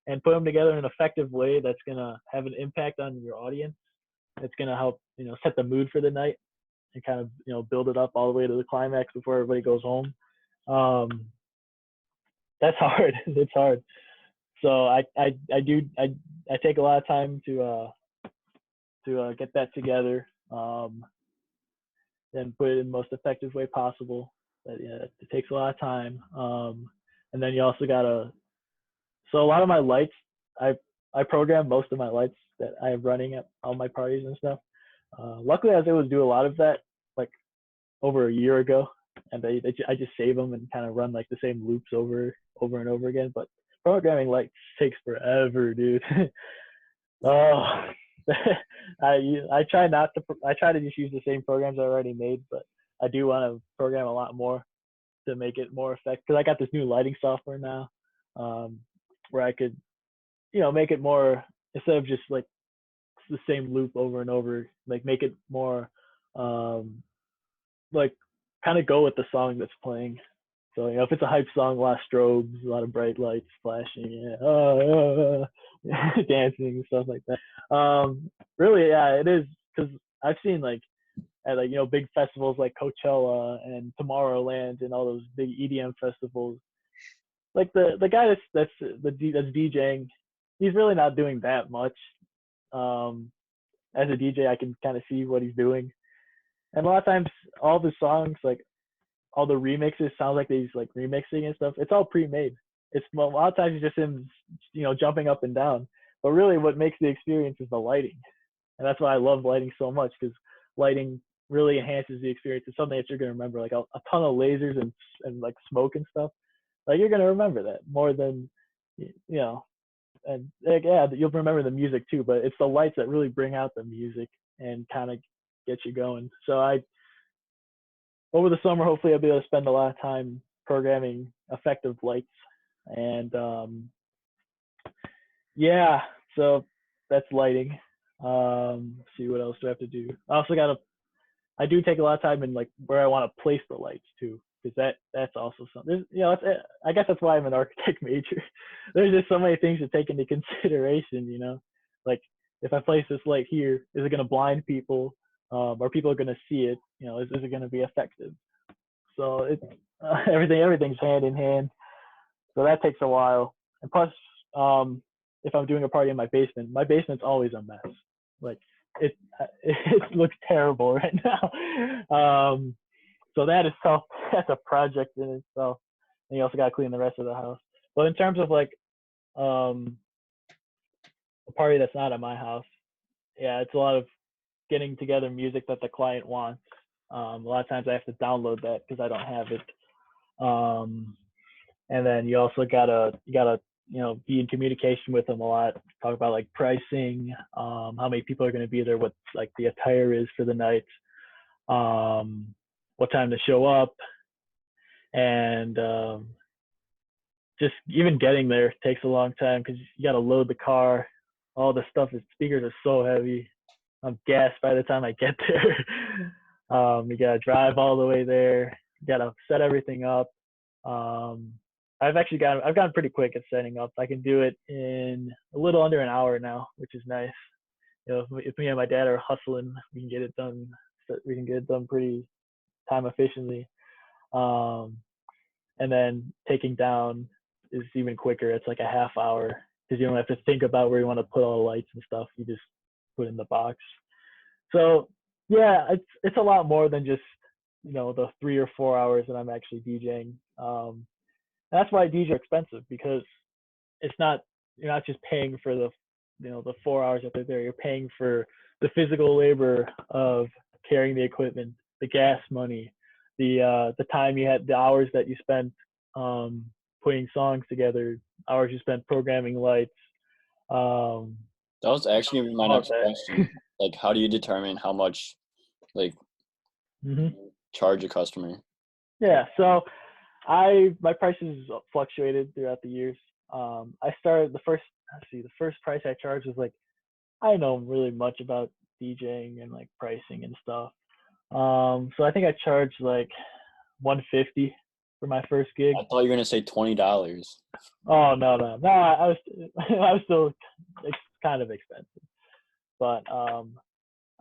and put them together in an effective way that's gonna have an impact on your audience, it's gonna help set the mood for the night and kind of build it up all the way to the climax before everybody goes home. Um, that's hard. It's hard. So I take a lot of time to get that together, and put it in the most effective way possible. But yeah, it takes a lot of time. And then you also gotta. So a lot of my lights, I program most of my lights that I have running at all my parties and stuff. Luckily, I was able to do a lot of that like over a year ago, and I just save them and kind of run like the same loops over and over again. But programming lights takes forever, dude. Oh, I try not to. I try to just use the same programs I already made, but I do want to program a lot more to make it more effective. Because I got this new lighting software now, where I could, make it more, instead of just like the same loop over and over, like make it more, like kind of go with the song that's playing. So if it's a hype song, a lot of strobes, a lot of bright lights flashing, dancing and stuff like that. Really, yeah, it is, because I've seen like at like big festivals like Coachella and Tomorrowland and all those big EDM festivals. Like the guy that's DJing, he's really not doing that much. Um, as a DJ, I can kind of see what he's doing, and a lot of times all the songs, like all the remixes, sound like he's like remixing and stuff. It's all pre-made. It's a lot of times it's just him, jumping up and down. But really, what makes the experience is the lighting, and that's why I love lighting so much, because lighting really enhances the experience. It's something that you're gonna remember, like a ton of lasers and like smoke and stuff. Like you're gonna remember that more than, and like, yeah, you'll remember the music too. But it's the lights that really bring out the music and kind of get you going. So over the summer, hopefully I'll be able to spend a lot of time programming effective lights. And yeah, so that's lighting. See what else do I have to do. I do take a lot of time in like where I want to place the lights too, because that's also something. I guess that's why I'm an architect major. There's just so many things to take into consideration. Like if I place this light here, is it going to blind people? Are people going to see it? Is it going to be effective? So it's everything's hand in hand. So that takes a while. And plus, if I'm doing a party in my basement's always a mess. Like it it looks terrible right now. So that is tough. That's a project in itself. And you also got to clean the rest of the house. But in terms of like a party that's not at my house, yeah, it's a lot of getting together music that the client wants. A lot of times I have to download that because I don't have it. And then you also gotta be in communication with them a lot. Talk about like pricing, how many people are going to be there, what like the attire is for the night, what time to show up, and just even getting there takes a long time because you got to load the car. All the stuff, the speakers are so heavy. I'm gassed by the time I get there. You gotta drive all the way there. You gotta set everything up. I've gotten pretty quick at setting up. I can do it in a little under an hour now, which is nice. If me and my dad are hustling, we can get it done. We can get it done pretty time efficiently. And then taking down is even quicker. It's like a half hour because you don't have to think about where you want to put all the lights and stuff. You just put in the box. So yeah, it's a lot more than just the 3 or 4 hours that I'm actually DJing. That's why DJs are expensive, because you're not just paying for the 4 hours that they're there. You're paying for the physical labor of carrying the equipment, the gas money, the time you had, the hours that you spent putting songs together, hours you spent programming lights. That was actually my next question. Like, how do you determine how much, like, charge a customer? Yeah, so my prices fluctuated throughout the years. I started the first price I charged was like, I don't know really much about DJing and like pricing and stuff. So I think I charged like $150 for my first gig. I thought you were gonna say $20. Oh no. I was I was still, it's kind of expensive, but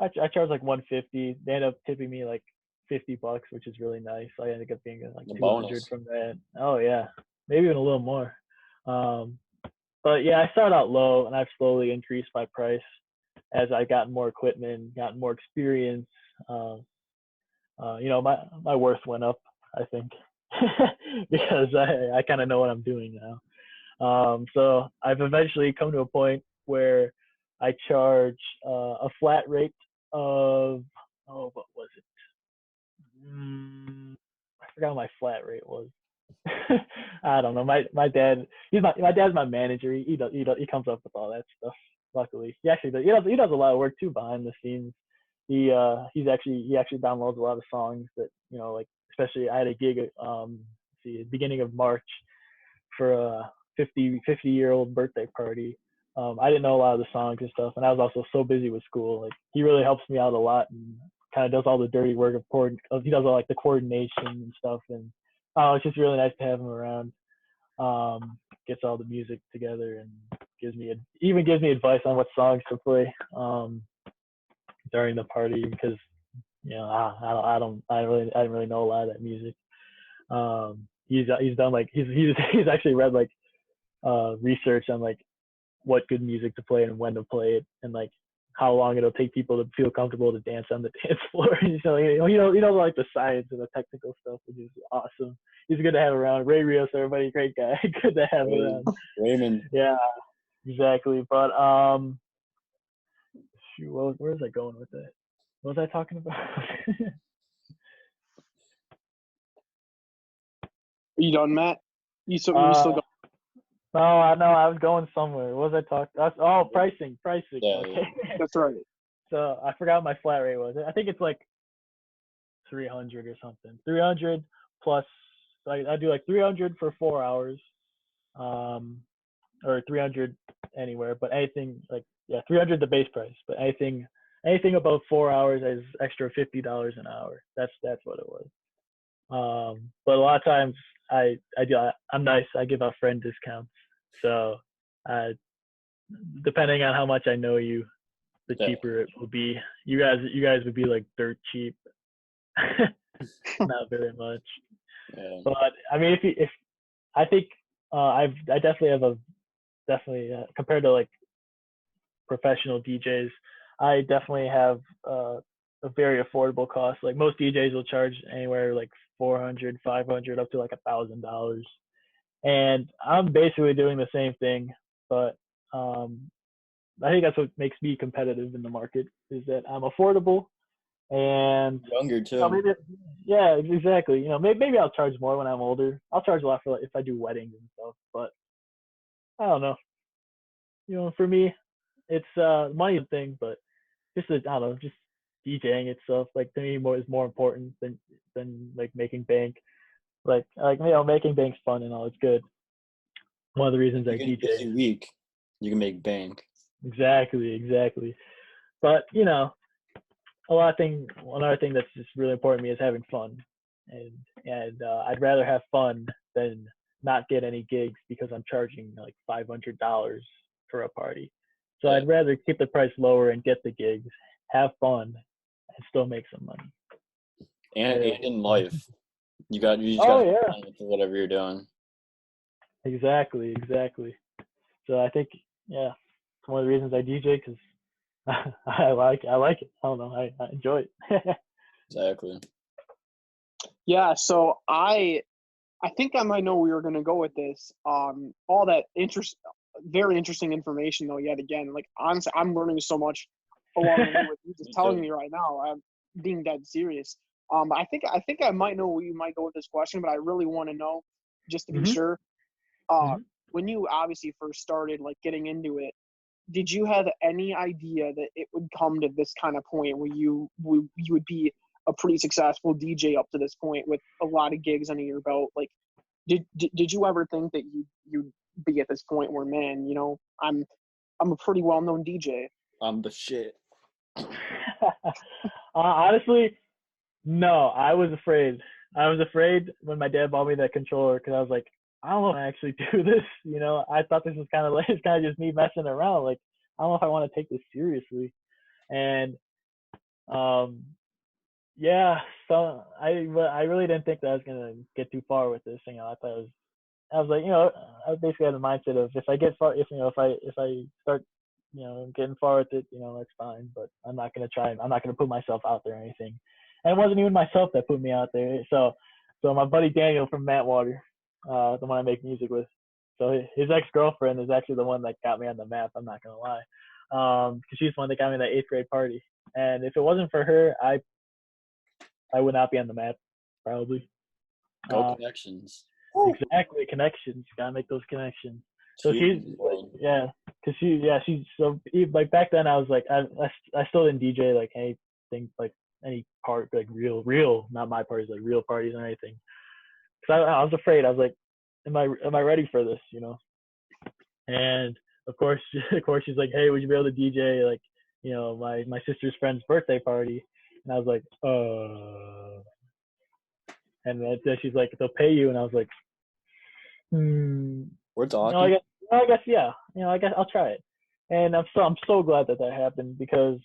I charged like $150. They ended up tipping me like $50, which is really nice. I ended up being like 200 from that. Oh yeah, maybe even a little more. But yeah, I started out low and I've slowly increased my price as I got more equipment, got more experience. You know, my worth went up, I think, because I kind of know what I'm doing now. So I've eventually come to a point where I charge a flat rate of, what was it? I forgot what my flat rate was. I don't know. My dad, my dad's my manager. He comes up with all that stuff. Luckily, he actually does. He does a lot of work too behind the scenes. He actually downloads a lot of songs that, you know, like, especially I had a gig beginning of March for a 50-year-old birthday party. I didn't know a lot of the songs and stuff, and I was also so busy with school. Like, he really helps me out a lot and kind of does all the dirty work he does all like the coordination and stuff, and it's just really nice to have him around. Gets all the music together and gives me advice on what songs to play during the party, because, you know, I didn't really know a lot of that music. He's done like he's actually read like research on like what good music to play and when to play it, and like how long it'll take people to feel comfortable to dance on the dance floor. So, you know like the science and the technical stuff, which is awesome. He's good to have around. Ray Rios, everybody, great guy. Good to have around. Raymond. Yeah, exactly. But shoot, where was I going with that? What was I talking about? Are you done, Matt? You still go? No, I was going somewhere. What was I talking? Pricing. Yeah, Okay. That's right. So I forgot what my flat rate was. I think it's like 300 or something. 300 plus. I do like 300 for 4 hours, or 300 anywhere. But anything like, yeah, 300 the base price. But anything above 4 hours is extra $50 an hour. That's what it was. But a lot of times I'm nice. I give out friend discounts. So, depending on how much I know you, the cheaper it will be. You guys would be like dirt cheap. Not very much. Yeah. But I mean, if I think I definitely have compared to like professional DJs, I definitely have a very affordable cost. Like, most DJs will charge anywhere like $400, $500, up to like $1,000, and I'm basically doing the same thing. But I think that's what makes me competitive in the market, is that I'm affordable and younger too. Yeah, exactly. You know, maybe I'll charge more when I'm older. I'll charge a lot for, like, if I do weddings and stuff. But I don't know. You know, for me, it's money thing, but just I don't know, just DJing itself, like, to me, is more important than like making bank. Like making bank's fun and all, it's good. One of the reasons I DJ. Busy week, you can make bank. Exactly. But, you know, another thing that's just really important to me is having fun, and I'd rather have fun than not get any gigs because I'm charging like $500 for a party. So I'd rather keep the price lower and get the gigs, have fun, and still make some money. And in life, you got whatever you're doing. Exactly. So I think, yeah, it's one of the reasons I DJ, because I like it. I don't know. I enjoy it. Exactly. Yeah. So I think I might know where you're going to go with this. All that very interesting information though. Yet again, like, honestly, I'm learning so much along the way with you just telling me right now. being dead serious. I think I might know where you might go with this question, but I really want to know, just to be sure. When you obviously first started like getting into it, did you have any idea that it would come to this kind of point where you would be a pretty successful DJ up to this point with a lot of gigs under your belt? Like, did you ever think that you'd be at this point where, man, you know, I'm a pretty well-known DJ? I'm the shit. Honestly, no. I was afraid. When my dad bought me that controller because I was like, I don't know if I actually do this. You know, I thought this was kind of like it's kind of just me messing around. Like, I don't know if I want to take this seriously. And yeah, so I really didn't think that I was gonna get too far with this. You know, I was like, you know, I basically had the mindset of if I get far, if I start, you know, getting far with it, you know, that's fine. But I'm not gonna try. I'm not gonna put myself out there or anything. And it wasn't even myself that put me out there. So my buddy Daniel from Matt Water, the one I make music with. So his ex-girlfriend is actually the one that got me on the map. I'm not gonna lie, because she's the one that got me that 8th grade party. And if it wasn't for her, I would not be on the map, probably. Go connections. Exactly, connections. Gotta make those connections. So she's she's so like back then I was like I still didn't DJ like anything like any part like real not my parties like real parties or anything. Cause I was afraid. I was like, am I ready for this? You know. And of course she's like, hey, would you be able to DJ like, you know, my sister's friend's birthday party? And I was like, and then she's like, they'll pay you, and I was like, we're talking. I guess yeah. You know, I guess I'll try it. And I'm so glad that happened because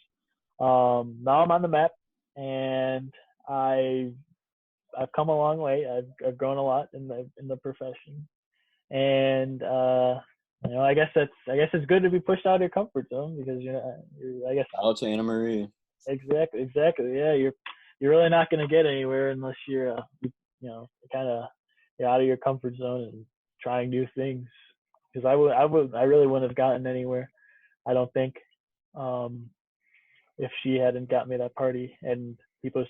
now I'm on the map, and I've come a long way. I've grown a lot in the profession, and you know, I guess it's good to be pushed out of your comfort zone because you're I guess. Shout out to Anna Marie. Exactly. Yeah, you're really not gonna get anywhere unless you're you know kind of out of your comfort zone and trying new things. Because I really wouldn't have gotten anywhere. I don't think if she hadn't got me that party and people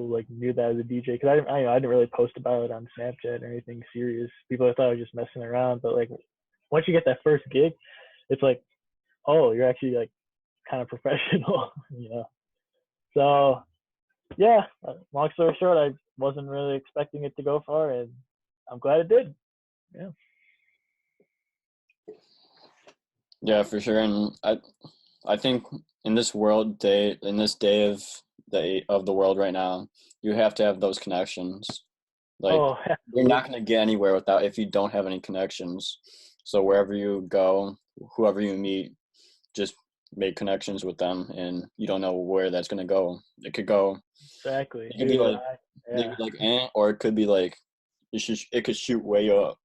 like knew that I was a DJ. Because I didn't really post about it on Snapchat or anything serious. People thought I was just messing around. But like once you get that first gig, it's like, oh, you're actually like kind of professional, you know. So, yeah, long story short, I wasn't really expecting it to go far, and I'm glad it did. Yeah. Yeah, for sure. And I think in this day of the world right now, you have to have those connections. Like you're not gonna get anywhere if you don't have any connections. So wherever you go, whoever you meet, just make connections with them, and you don't know where that's gonna go. It could go exactly. It could be like, or it could be like it could shoot way up.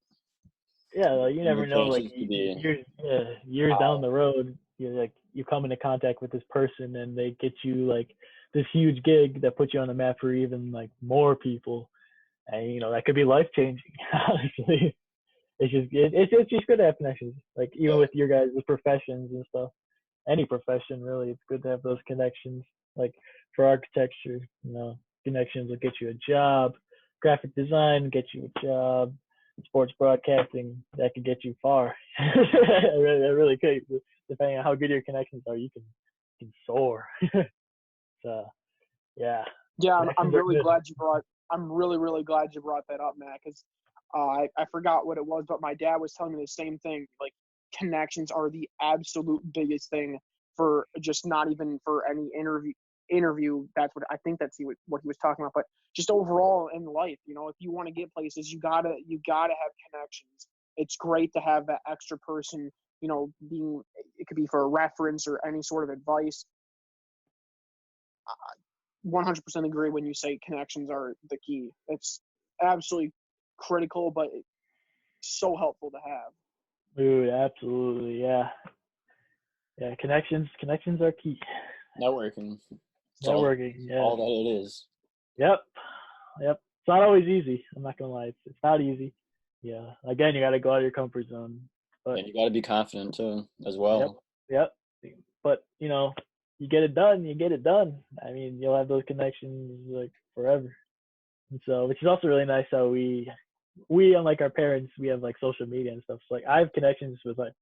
Yeah, like you never know. Like years down the road, you come into contact with this person, and they get you like this huge gig that puts you on the map for even like more people, and you know that could be life changing. Honestly, it's just good to have connections. Like even with your guys' professions and stuff, any profession really, it's good to have those connections. Like for architecture, you know, connections will get you a job. Graphic design get you a job. Sports broadcasting, that could get you far. It really could. Depending on how good your connections are, you can soar. So, yeah. Yeah, I'm really glad you brought. I'm really glad you brought that up, Matt, because I forgot what it was, but my dad was telling me the same thing. Like connections are the absolute biggest thing for just not even for any interview. That's what I think what he was talking about, but just overall in life, you know, if you want to get places, you gotta have connections. It's great to have that extra person, you know, it could be for a reference or any sort of advice. 100% agree when you say connections are the key. It's absolutely critical, but so helpful to have. Dude, absolutely, yeah. Connections are key. Networking. All that it is. Yep. It's not always easy. I'm not gonna lie. It's not easy. Yeah. Again, you got to go out of your comfort zone. But and you got to be confident too, as well. Yep. But you know, you get it done, you get it done. I mean, you'll have those connections like forever. And so, which is also really nice how we unlike our parents, we have like social media and stuff. So like I have connections with like,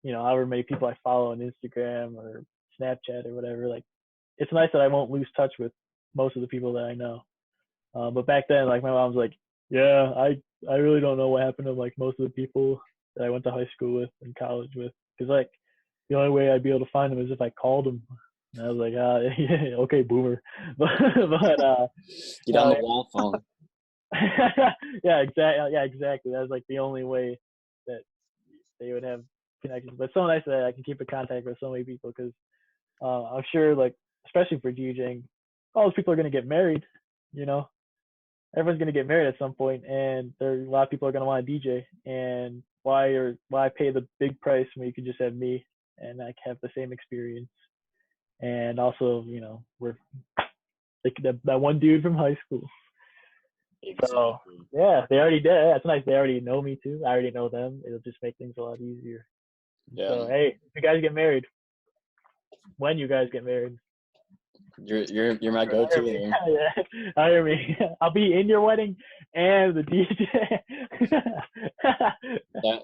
however many people I follow on Instagram or Snapchat or whatever. Like it's nice that I won't lose touch with most of the people that I know. But back then, like my mom's like, yeah, I really don't know what happened to like most of the people that I went to high school with and college with, because like the only way I'd be able to find them is if I called them. And I was like, yeah, okay, boomer. but get on the wall phone. yeah, exactly. Yeah, exactly. That was like the only way that they would have connections. But it's so nice that I can keep in contact with so many people, because I'm sure, like, especially for DJing, all those people are going to get married. Everyone's going to get married at some point, and a lot of people are going to want to DJ. And why pay the big price when you can just have me and I have the same experience? And also, we're like that one dude from high school. Exactly. So yeah, they already did. That's nice. They already know me too. I already know them. It'll just make things a lot easier. Yeah. So hey, if you guys get married, when you guys get married, you're my go-to. Yeah, hire me. I'll be in your wedding and the DJ.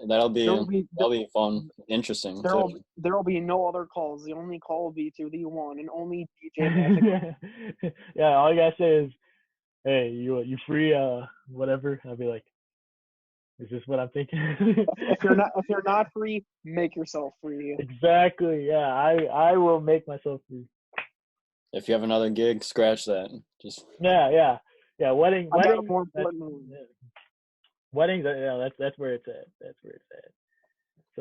that'll be fun, interesting. There will be no other calls. The only call will be to the one and only DJ. Yeah, all you gotta say is, hey, you free? Whatever. I'll be like, is this what I'm thinking? if you're not free, make yourself free. Exactly. Yeah, I will make myself free. If you have another gig, scratch that. Just yeah. Wedding. More important. Weddings. That's where it's at. That's where it's at.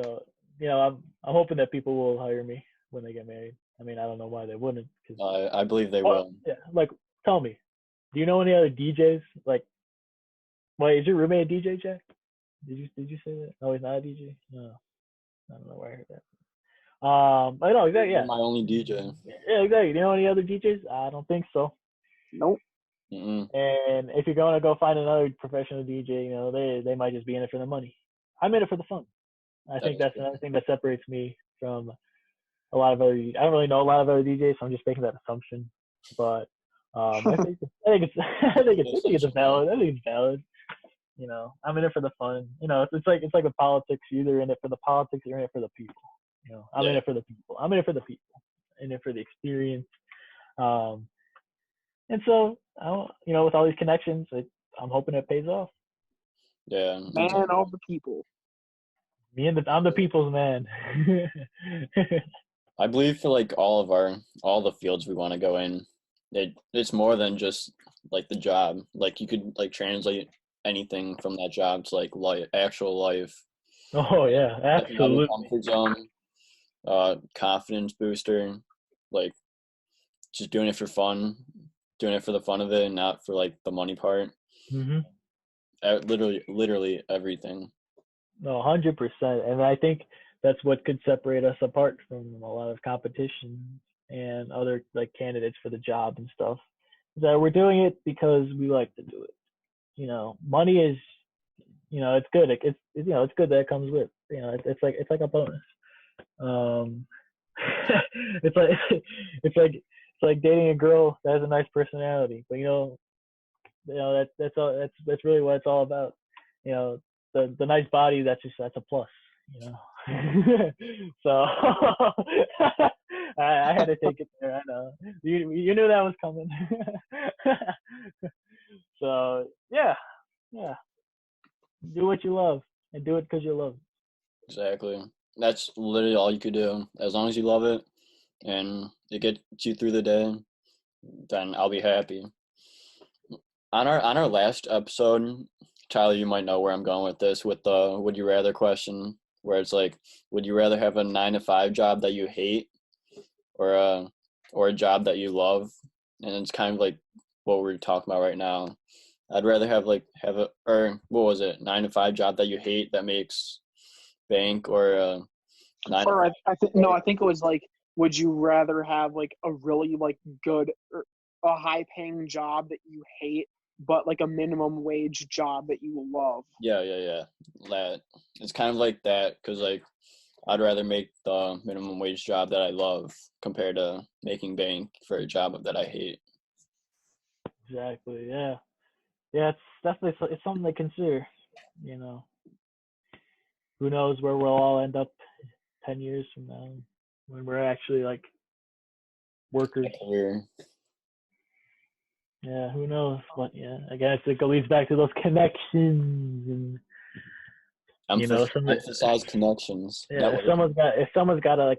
So I'm hoping that people will hire me when they get married. I mean, I don't know why they wouldn't. I believe they will. Yeah. Like, tell me, do you know any other DJs? Like, wait, is your roommate a DJ, Jack? Did you say that? No, he's not a DJ. No, I don't know where I heard that. I know exactly. Yeah, my only DJ. Yeah, exactly. Do you know any other DJs? I don't think so. Nope. Mm-mm. And if you're going to go find another professional DJ, they might just be in it for the money. I'm in it for the fun. I think that's another thing that separates me from a lot of other. I don't really know a lot of other DJs, so I'm just making that assumption. But I think it's valid. I think it's valid. I'm in it for the fun. It's like with politics. You're either in it for the politics or you're in it for the people. I'm in it for the people. I'm in it for the people. In it for the experience. And so, with all these connections, I'm hoping it pays off. Yeah. Man of the people. I'm the people's man. I believe for like all the fields we want to go in, it's more than just like the job. Like you could like translate anything from that job to like actual life. Oh yeah, absolutely. Comfort zone, confidence booster, like just doing it for fun, doing it for the fun of it, and not for like the money part. Mm-hmm. Literally everything. No, 100%. And I think that's what could separate us apart from a lot of competition and other like candidates for the job and stuff. Is that we're doing it because we like to do it. Money is, it's good. It's good that it comes with. It's like a bonus. It's like dating a girl that has a nice personality, but that's really what it's all about. The nice body, that's a plus. So I had to take it there. I know you knew that was coming. So yeah, do what you love and do it because you love it. Exactly. That's literally all you could do. As long as you love it and it gets you through the day, then I'll be happy. On our last episode, Tyler, you might know where I'm going with this, with the would you rather question, where it's like, would you rather have a 9-to-5 job that you hate or a job that you love? And it's kind of like what we're talking about right now. I'd rather have what was it, 9-to-5 job that you hate that makes bank, or I think it was like, would you rather have like a really like good or a high paying job that you hate, but like a minimum wage job that you love? Yeah. That it's kind of like that, because like I'd rather make the minimum wage job that I love compared to making bank for a job that I hate. Exactly. Yeah. Yeah. It's definitely it's something to consider. You know, who knows where we'll all end up 10 years from now when we're actually like workers. Career. Yeah. Who knows? But yeah, again, it leads back to those connections and Emphasize connections. yeah. If someone's got a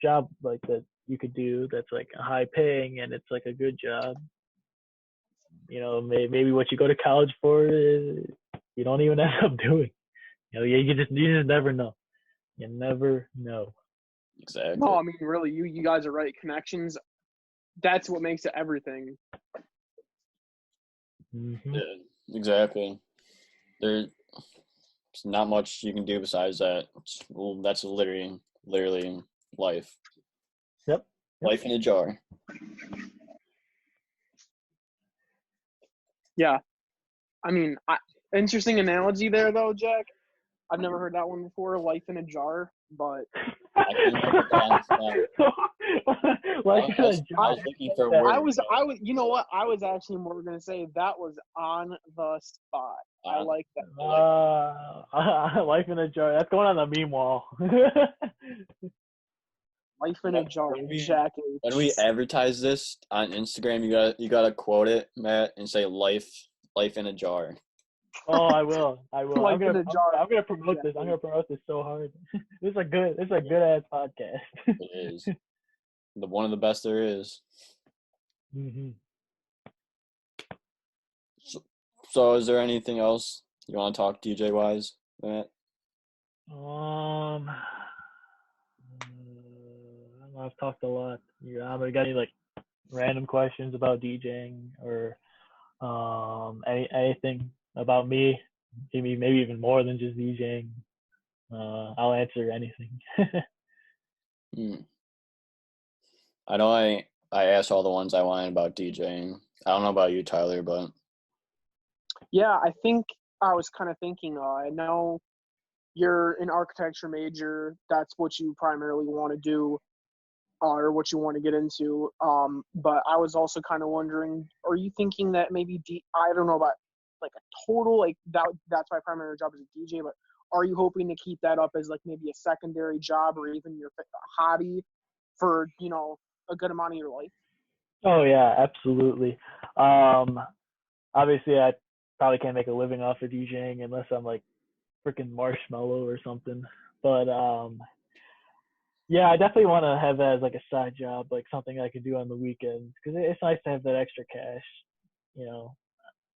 job like that you could do that's like high paying and it's like a good job. Maybe what you go to college for, you don't even end up doing. You just never know. You never know. Exactly. No, I mean, really, you guys are right. Connections, that's what makes it everything. Mm-hmm. Yeah, exactly. There's not much you can do besides that. That's literally life. Yep. Life in a jar. Yeah. I mean, interesting analogy there, though, Jack. I've never heard that one before, life in a jar, but I was looking for words. You know what? I was actually more going to say that was on the spot. I like that. Life in a jar. That's going on the meme wall. Life in a jar, Jack. When we advertise this on Instagram, you gotta quote it, Matt, and say life in a jar. Oh, I will. Life in a jar. I'm gonna promote this. I'm gonna promote this so hard. This is a good ass podcast. It is one of the best there is. Mm-hmm. So, is there anything else you want to talk DJ wise, Matt? I've talked a lot. Got any like random questions about DJing or anything about me? Maybe even more than just DJing. I'll answer anything. I know I asked all the ones I wanted about DJing. I don't know about you, Tyler, but yeah, I think I was kind of thinking. I know you're an architecture major. That's what you primarily want to do, or what you want to get into. But I was also kind of wondering, are you thinking that maybe I don't know about like a total like that's my primary job as a DJ, but are you hoping to keep that up as like maybe a secondary job or even your hobby for a good amount of your life? Oh yeah, absolutely. Obviously I probably can't make a living off of DJing unless I'm like freaking Marshmallow or something. But yeah, I definitely want to have that as like a side job, like something I can do on the weekends because it's nice to have that extra cash.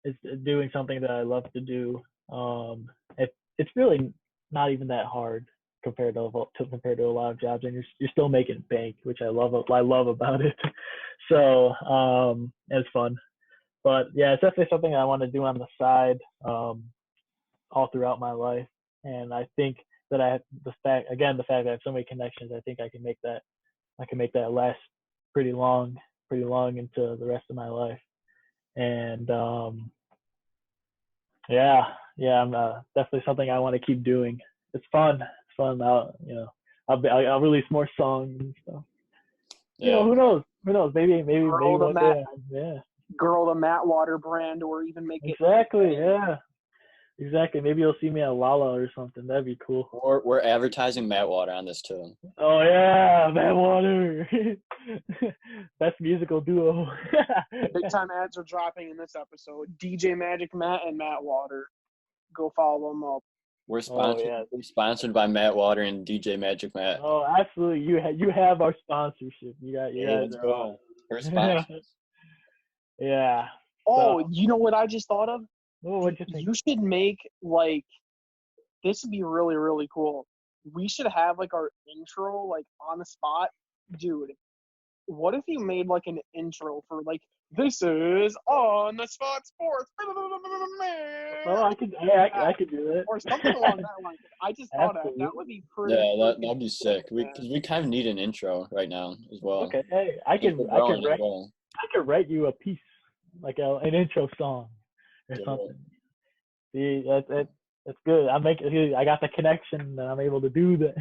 It's doing something that I love to do. It's really not even that hard compared to a lot of jobs, and you're still making bank, which I love about it. So it's fun. But yeah, it's definitely something I want to do on the side all throughout my life. And I think that the fact that I have so many connections, I think I can make that last pretty long into the rest of my life. And yeah, I'm definitely something I want to keep doing. It's fun. I'll release more songs and stuff. yeah. Who knows? Maybe one day. Yeah. Grow the Matt Water brand, or even make it. Exactly. Yeah. Exactly. Maybe you'll see me at Lala or something. That'd be cool. We're advertising Matt Water on this too. Oh yeah, Matt Water. Best musical duo. Big time ads are dropping in this episode. DJ Magic Matt and Matt Water. Go follow them up. We're sponsored. We're sponsored by Matt Water and DJ Magic Matt. Oh, absolutely. You have our sponsorship. You guys are on. We're sponsors. Yeah. Oh, you know what I just thought of? Oh, what'd you think? You should make this would be really, really cool. We should have our intro on the spot. Dude, what if you made an intro for this is On the Spot Sports? Oh, I could do it. Or something along that line. I just thought that would be pretty. Yeah, that'd be sick. Because we kind of need an intro right now as well. Okay, hey, I could write you a piece, an intro song or something. See, It's good. I got the connection, and I'm able to do that.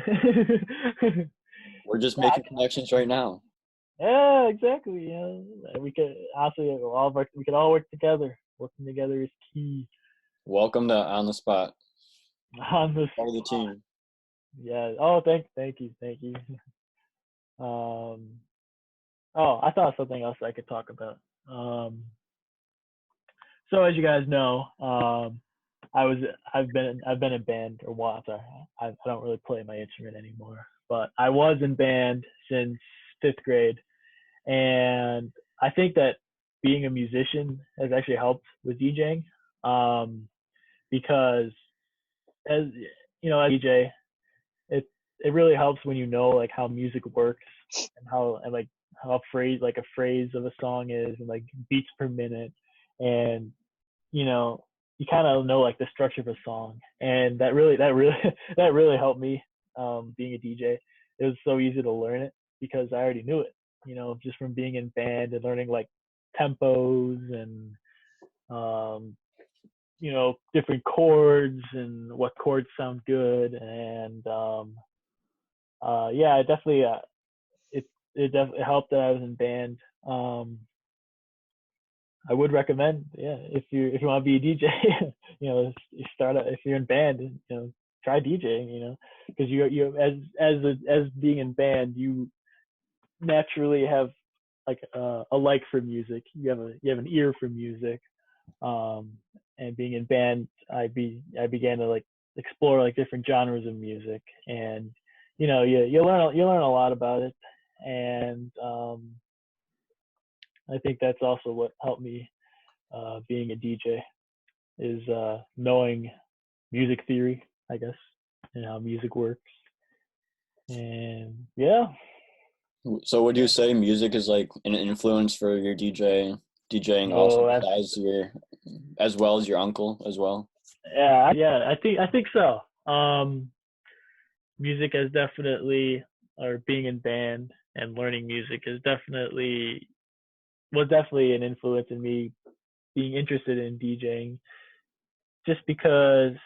We're just making connections right now. Yeah, exactly. We could honestly we could all work together. Working together is key. Welcome to On the Spot. On the Part of the team. Yeah. Oh, thank you. Oh, I thought of something else I could talk about. So as you guys know, I've been in band, or well, sorry, I don't really play my instrument anymore, but I was in band since 5th grade, and I think that being a musician has actually helped with DJing, because as you know, as a DJ, it really helps when you know like how music works and how a phrase of a song is, and like beats per minute, and you know, you kind of know like the structure of a song, and that really that really helped me, being a DJ. It was so easy to learn it because I already knew it, just from being in band and learning like tempos and different chords and what chords sound good, and yeah, it definitely it definitely helped that I was in band. I would recommend, yeah, if you want to be a DJ, you start if you're in band, try DJing, because you as being in band, you naturally have like a like for music. You have an ear for music, and being in band, I began to like explore like different genres of music, and you learn a lot about it, and I think that's also what helped me, being a DJ, is knowing music theory, I guess, and how music works. And yeah. So would you say music is like an influence for your DJing also, as well as your uncle as well? Yeah, I think so. Music has definitely, or being in band and learning music was definitely an influence in me being interested in DJing, just because,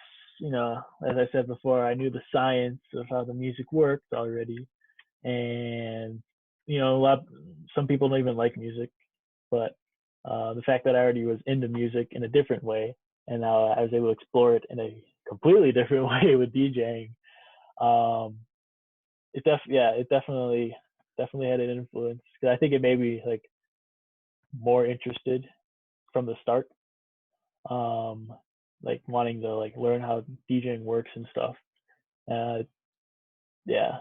as I said before, I knew the science of how the music worked already, and some people don't even like music, but the fact that I already was into music in a different way, and now I was able to explore it in a completely different way with DJing, it definitely had an influence, because I think it made me like more interested from the start, like wanting to like learn how DJing works and stuff. Yeah,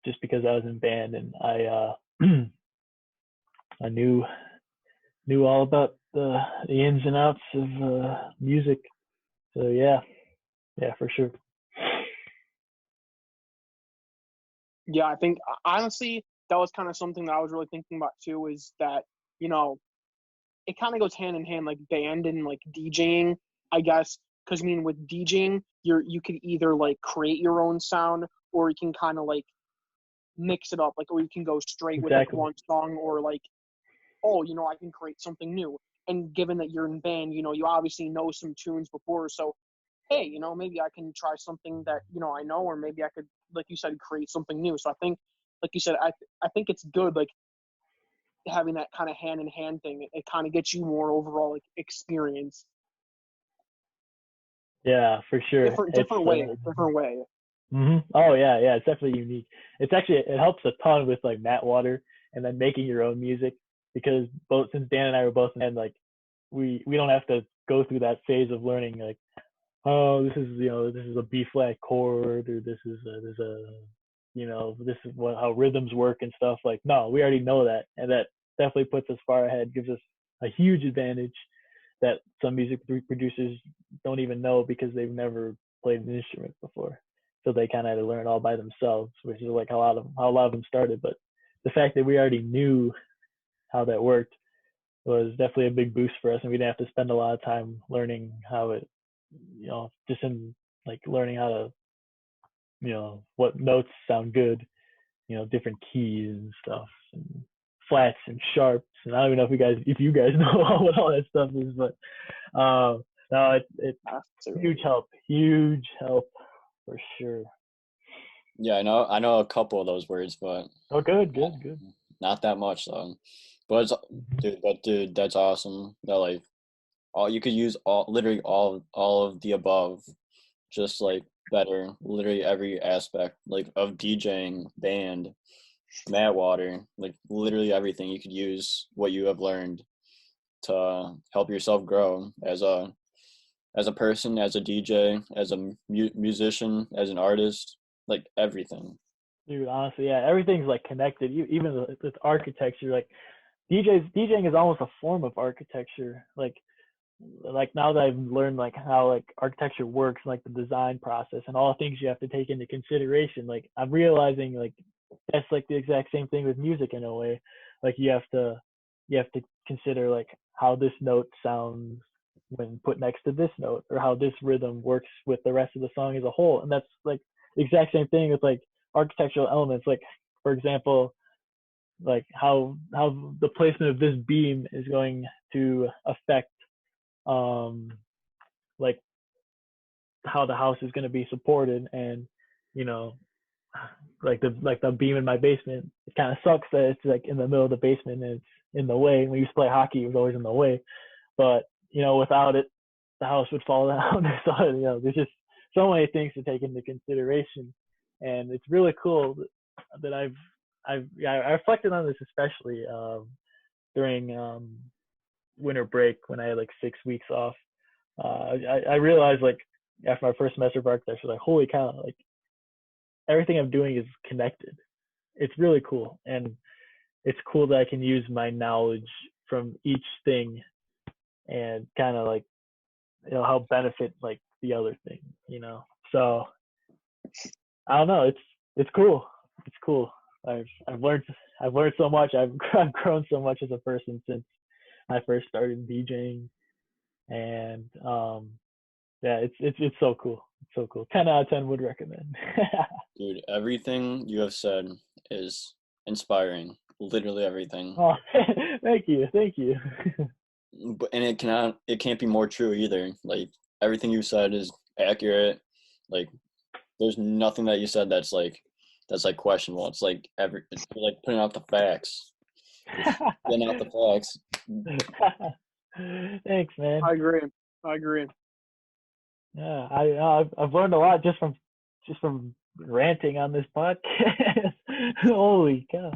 just because I was in band, and I I knew all about the ins and outs of music. So yeah, for sure. Yeah, I think honestly that was kind of something that I was really thinking about too. Is that it kind of goes hand in hand, like band and like DJing, I guess. Because I mean, with DJing, you could either like create your own sound, or you can kind of like mix it up, like, or you can go straight with like one song, or like, oh, I can create something new. And given that you're in band, you obviously know some tunes before, so hey, maybe I can try something that I know, or maybe I could, like you said, create something new. So I think, like you said, I think it's good, like having that kind of hand in hand thing. It kind of gets you more overall like experience. Yeah, for sure. Different way. Mm-hmm. Oh yeah, it's definitely unique. It helps a ton with like Matt Water, and then making your own music, because since Dan and I were both in, like we don't have to go through that phase of learning like, oh, this is a B flat chord, or this is how rhythms work and stuff. Like, no, we already know that, and that definitely puts us far ahead, gives us a huge advantage that some music producers don't even know, because they've never played an instrument before. So they kind of had to learn all by themselves, which is like how a lot of them started. But the fact that we already knew how that worked was definitely a big boost for us, and we didn't have to spend a lot of time learning how it, just in like learning how to, what notes sound good, different keys and stuff, and flats and sharps. And I don't even know if you guys know what all that stuff is, but No, it's huge help for sure. Yeah, I know a couple of those words, but Oh, good. not that much though. But dude, that's awesome. That like you could use literally all of the above, just like better, literally every aspect like of DJing, band, Matt Water, like literally everything. You could use what you have learned to help yourself grow as a person, as a DJ, as a musician, as an artist, like everything. Dude, honestly, yeah, everything's like connected. Even with architecture, like DJing is almost a form of architecture. Like now that I've learned like how like architecture works, like the design process and all the things you have to take into consideration, like I'm realizing like that's like the exact same thing with music in a way. Like you have to consider like how this note sounds when put next to this note, or how this rhythm works with the rest of the song as a whole. And that's like the exact same thing with like architectural elements. Like for example, like how the placement of this beam is going to affect like how the house is going to be supported. And you know, like the beam in my basement, it kind of sucks that it's like in the middle of the basement and it's in the way. When we used to play hockey, it was always in the way, but you know, without it, the house would fall down. So you know, there's just so many things to take into consideration. And it's really cool that I reflected on this, especially during winter break when I had like 6 weeks off. I realized like after my first semester of architecture, like holy cow, like everything I'm doing is connected. It's really cool, and it's cool that I can use my knowledge from each thing and kind of like, you know, help benefit like the other thing, you know. So I don't know. It's cool. It's cool. I've learned so much. I've grown so much as a person since I first started DJing, and yeah, it's so cool. It's so cool. 10 out of 10 would recommend. Dude, everything you have said is inspiring. Literally everything. Oh, thank you. And it can't be more true either. Like everything you said is accurate. Like there's nothing that you said that's like questionable. It's like you're like putting out the facts. Just getting out the facts. Thanks, man. I agree. Yeah, I've learned a lot just from ranting on this podcast. Holy cow!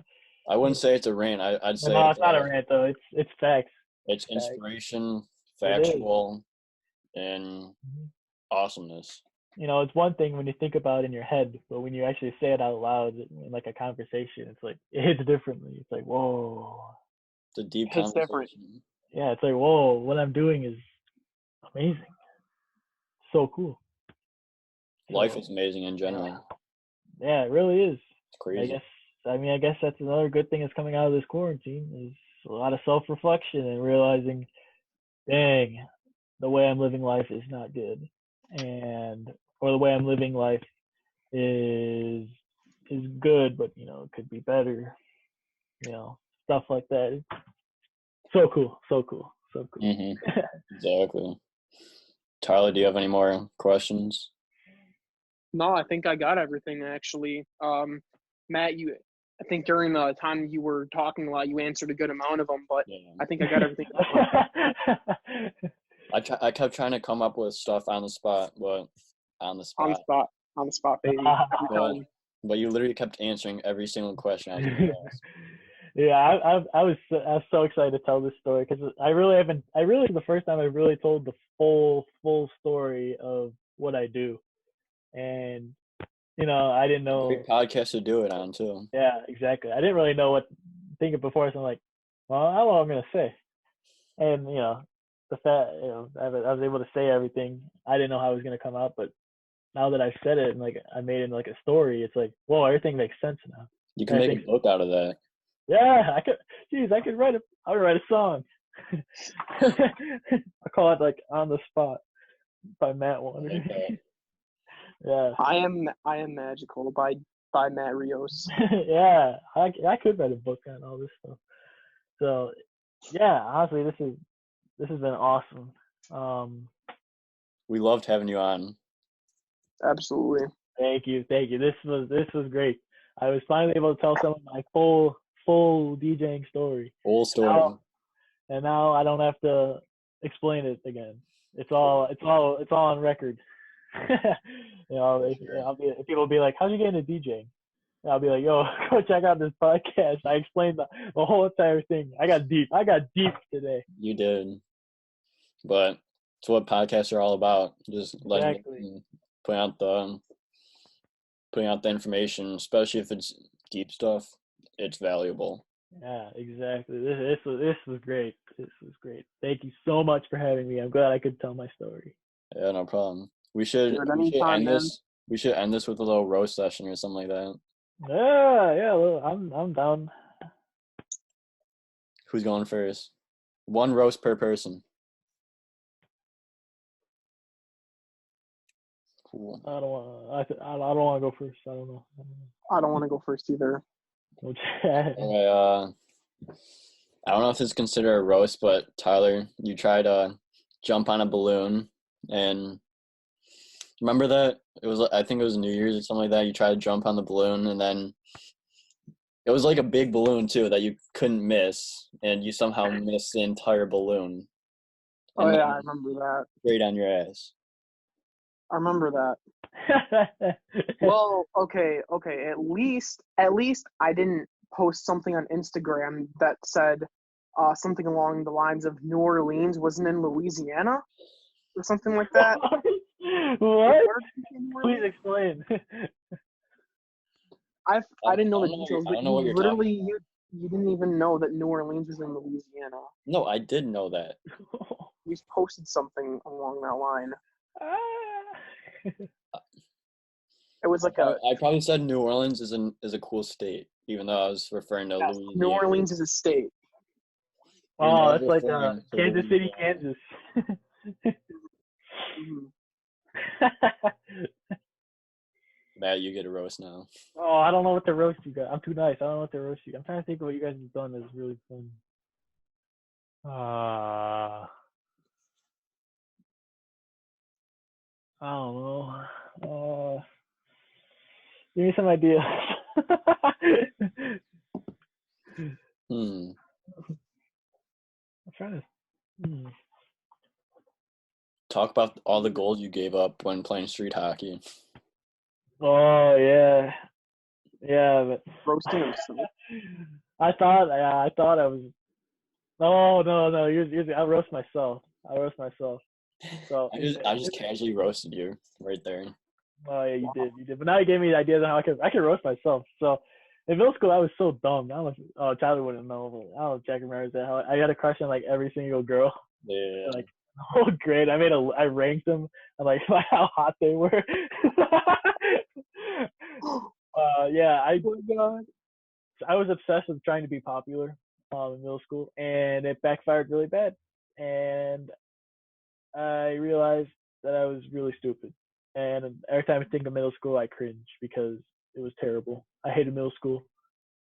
I wouldn't say it's a rant. I'd say No, it's not a rant though. It's facts. It's inspiration, factual, and awesomeness. You know, it's one thing when you think about it in your head, but when you actually say it out loud in like a conversation, it's like it hits differently. It's like, whoa. It's a deep conversation. Different. Yeah, it's like, whoa, what I'm doing is amazing. So cool. Life is amazing in general. Yeah, it really is. It's crazy. I guess that's another good thing that's coming out of this quarantine is a lot of self-reflection and realizing, dang, the way I'm living life is not good, or the way I'm living life is good, but you know, it could be better. You know, stuff like that. So cool. Mm-hmm. Exactly. Tyler, do you have any more questions? No, I think I got everything actually. Matt, I think during the time you were talking a lot, you answered a good amount of them, but yeah. I think I got everything. I kept trying to come up with stuff on the spot, but on the spot, baby. But you literally kept answering every single question I was going to ask. Yeah, I was so excited to tell this story because the first time I really told the full story of what I do, and you know, I didn't know. Great podcast to do it on too. Yeah, exactly. I didn't really know what to think of before, so I'm like, well, I don't know what I'm gonna say, and you know, I was able to say everything. I didn't know how it was gonna come out, but now that I've said it and like I made it like a story, it's like, whoa, everything makes sense now. You can make a book out of that. Yeah, I could write a song. I call it like On the Spot by Matt Water. Yeah. I am magical by Matt Rios. Yeah, I could write a book on all this stuff. So yeah, honestly, this has been awesome. We loved having you on. Absolutely. Thank you. This was great. I was finally able to tell some of my full DJing story. Whole story. And now I don't have to explain it again. It's all on record. People will be like, "How'd you get into DJing?" And I'll be like, "Yo, go check out this podcast. I explained the whole entire thing. I got deep today." You did, but it's what podcasts are all about. Just putting out the information, especially if it's deep stuff. It's valuable. Yeah, exactly. This was great. This was great. Thank you so much for having me. I'm glad I could tell my story. Yeah, no problem. We should end this. We should end this with a little roast session or something like that. Yeah. Well, I'm down. Who's going first? One roast per person. Cool. I don't want to go first. I don't know. I don't want to go first either. Okay, I don't know if it's considered a roast, but Tyler, you tried to jump on a balloon, and remember that? I think it was New Year's or something like that. You tried to jump on the balloon, and then it was like a big balloon too that you couldn't miss, and you somehow missed the entire balloon. Oh yeah, I remember that. Straight on your ass. I remember that. Well, okay. At least I didn't post something on Instagram that said something along the lines of New Orleans wasn't in Louisiana or something like that. What? Please explain. I didn't know the details, but you didn't even know that New Orleans was in Louisiana. No, I did know that. You posted something along that line. It was like I probably said New Orleans is a cool state, even though I was referring to Louisiana. New Orleans is a state. Oh, that's like Kansas City, Kansas. Matt, you get a roast now. Oh, I don't know what the roast you got. I'm too nice. I don't know what the roast you got. I'm trying to think of what you guys have done that's really fun. I don't know. Give me some ideas. I'm trying to. Talk about all the gold you gave up when playing street hockey. Oh yeah, but roasting himself. I thought I was. No. I roast myself. So I just casually roasted you right there. Oh yeah, you did. But now you gave me ideas on how I could roast myself. So in middle school, I was so dumb. I don't know. Tyler wouldn't know. But I don't know if Jack remembers that. How I had a crush on like every single girl. Yeah. Like oh great. I ranked them and like how hot they were. Yeah. I was obsessed with trying to be popular in middle school, and it backfired really bad. And I realized that I was really stupid. And every time I think of middle school, I cringe because it was terrible. I hated middle school.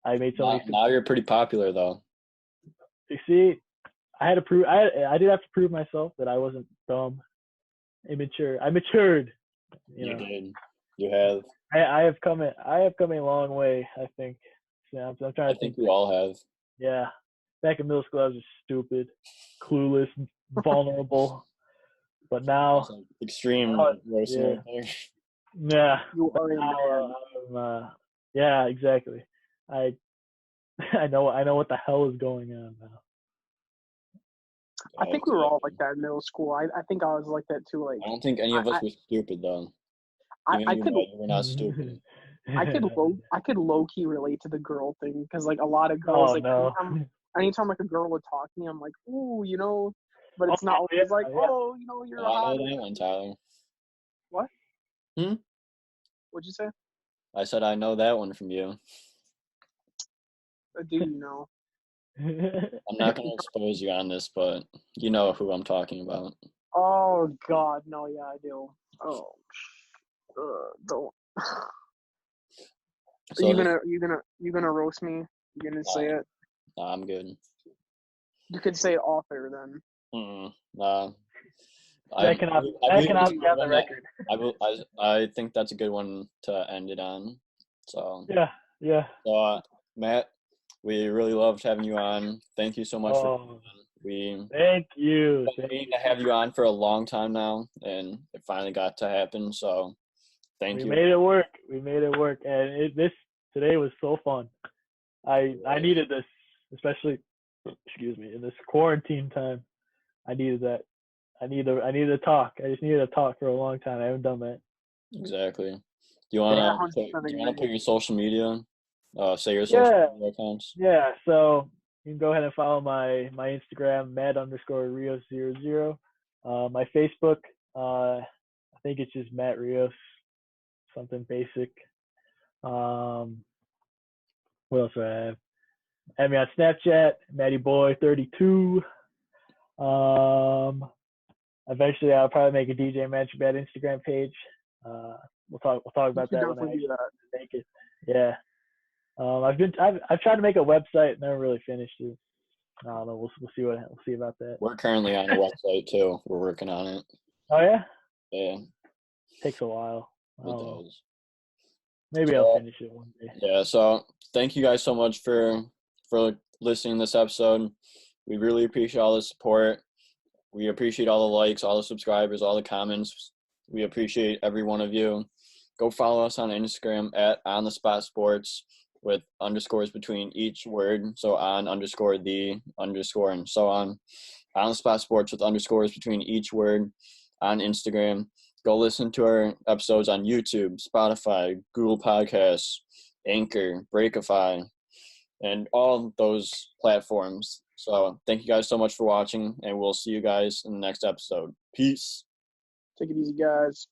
I made so many. Now you're pretty popular though. You see, I had to prove. I did have to prove myself that I wasn't dumb, immature. I matured. You did. You have. I have come a long way. I think. Yeah, I'm trying to I think we all have. Yeah, back in middle school, I was just stupid, clueless, vulnerable. But now, like extreme roasting right there. Yeah. You are a man. Yeah, exactly. I know what the hell is going on now. I think we were all like that in middle school. I think I was like that too. Like I don't think any of us were stupid though. We're not stupid. I could low key relate to the girl thing because like a lot of girls anytime like a girl would talk to me, I'm like, ooh, but it's not always like, oh, you're hot. I know that one, Tyler. What? What'd you say? I said I know that one from you. Do you know? I'm not going to expose you on this, but you know who I'm talking about. Oh God, no, yeah, I do. Oh, don't. So you gonna roast me? You gonna say it? Nah, I'm good. You could say it off air then. Nah. That cannot be on the record. I think that's a good one to end it on. So yeah. So Matt, we really loved having you on. Thank you so much for coming on. Thank you. Been meaning to have you on for a long time now, and it finally got to happen. So thank you. We made it work. And today was so fun. I needed this, especially in this quarantine time. I needed that. I needed to talk. I just needed to talk for a long time. I haven't done that. Exactly. Do you wanna put your social media? Say your social media accounts. Yeah. So you can go ahead and follow my Instagram, Matt_Rios00. My Facebook, I think it's just Matt Rios, something basic. What else do I have? Add me on Snapchat, MattyBoy32. Eventually I'll probably make a DJ Match Bad Instagram page. We'll talk about that when I make it. Yeah. I've tried to make a website, never really finished it. I don't know. We'll see about that. We're currently on a website too. We're working on it. Oh yeah. Yeah. Takes a while. It does. Maybe I'll finish it one day. Yeah. So thank you guys so much for listening to this episode. We really appreciate all the support. We appreciate all the likes, all the subscribers, all the comments. We appreciate every one of you. Go follow us on Instagram at @onthespotsports with underscores between each word. So _the_ and so on. On the Spot Sports with underscores between each word on Instagram. Go listen to our episodes on YouTube, Spotify, Google Podcasts, Anchor, Breakify, and all those platforms. So thank you guys so much for watching, and we'll see you guys in the next episode. Peace. Take it easy, guys.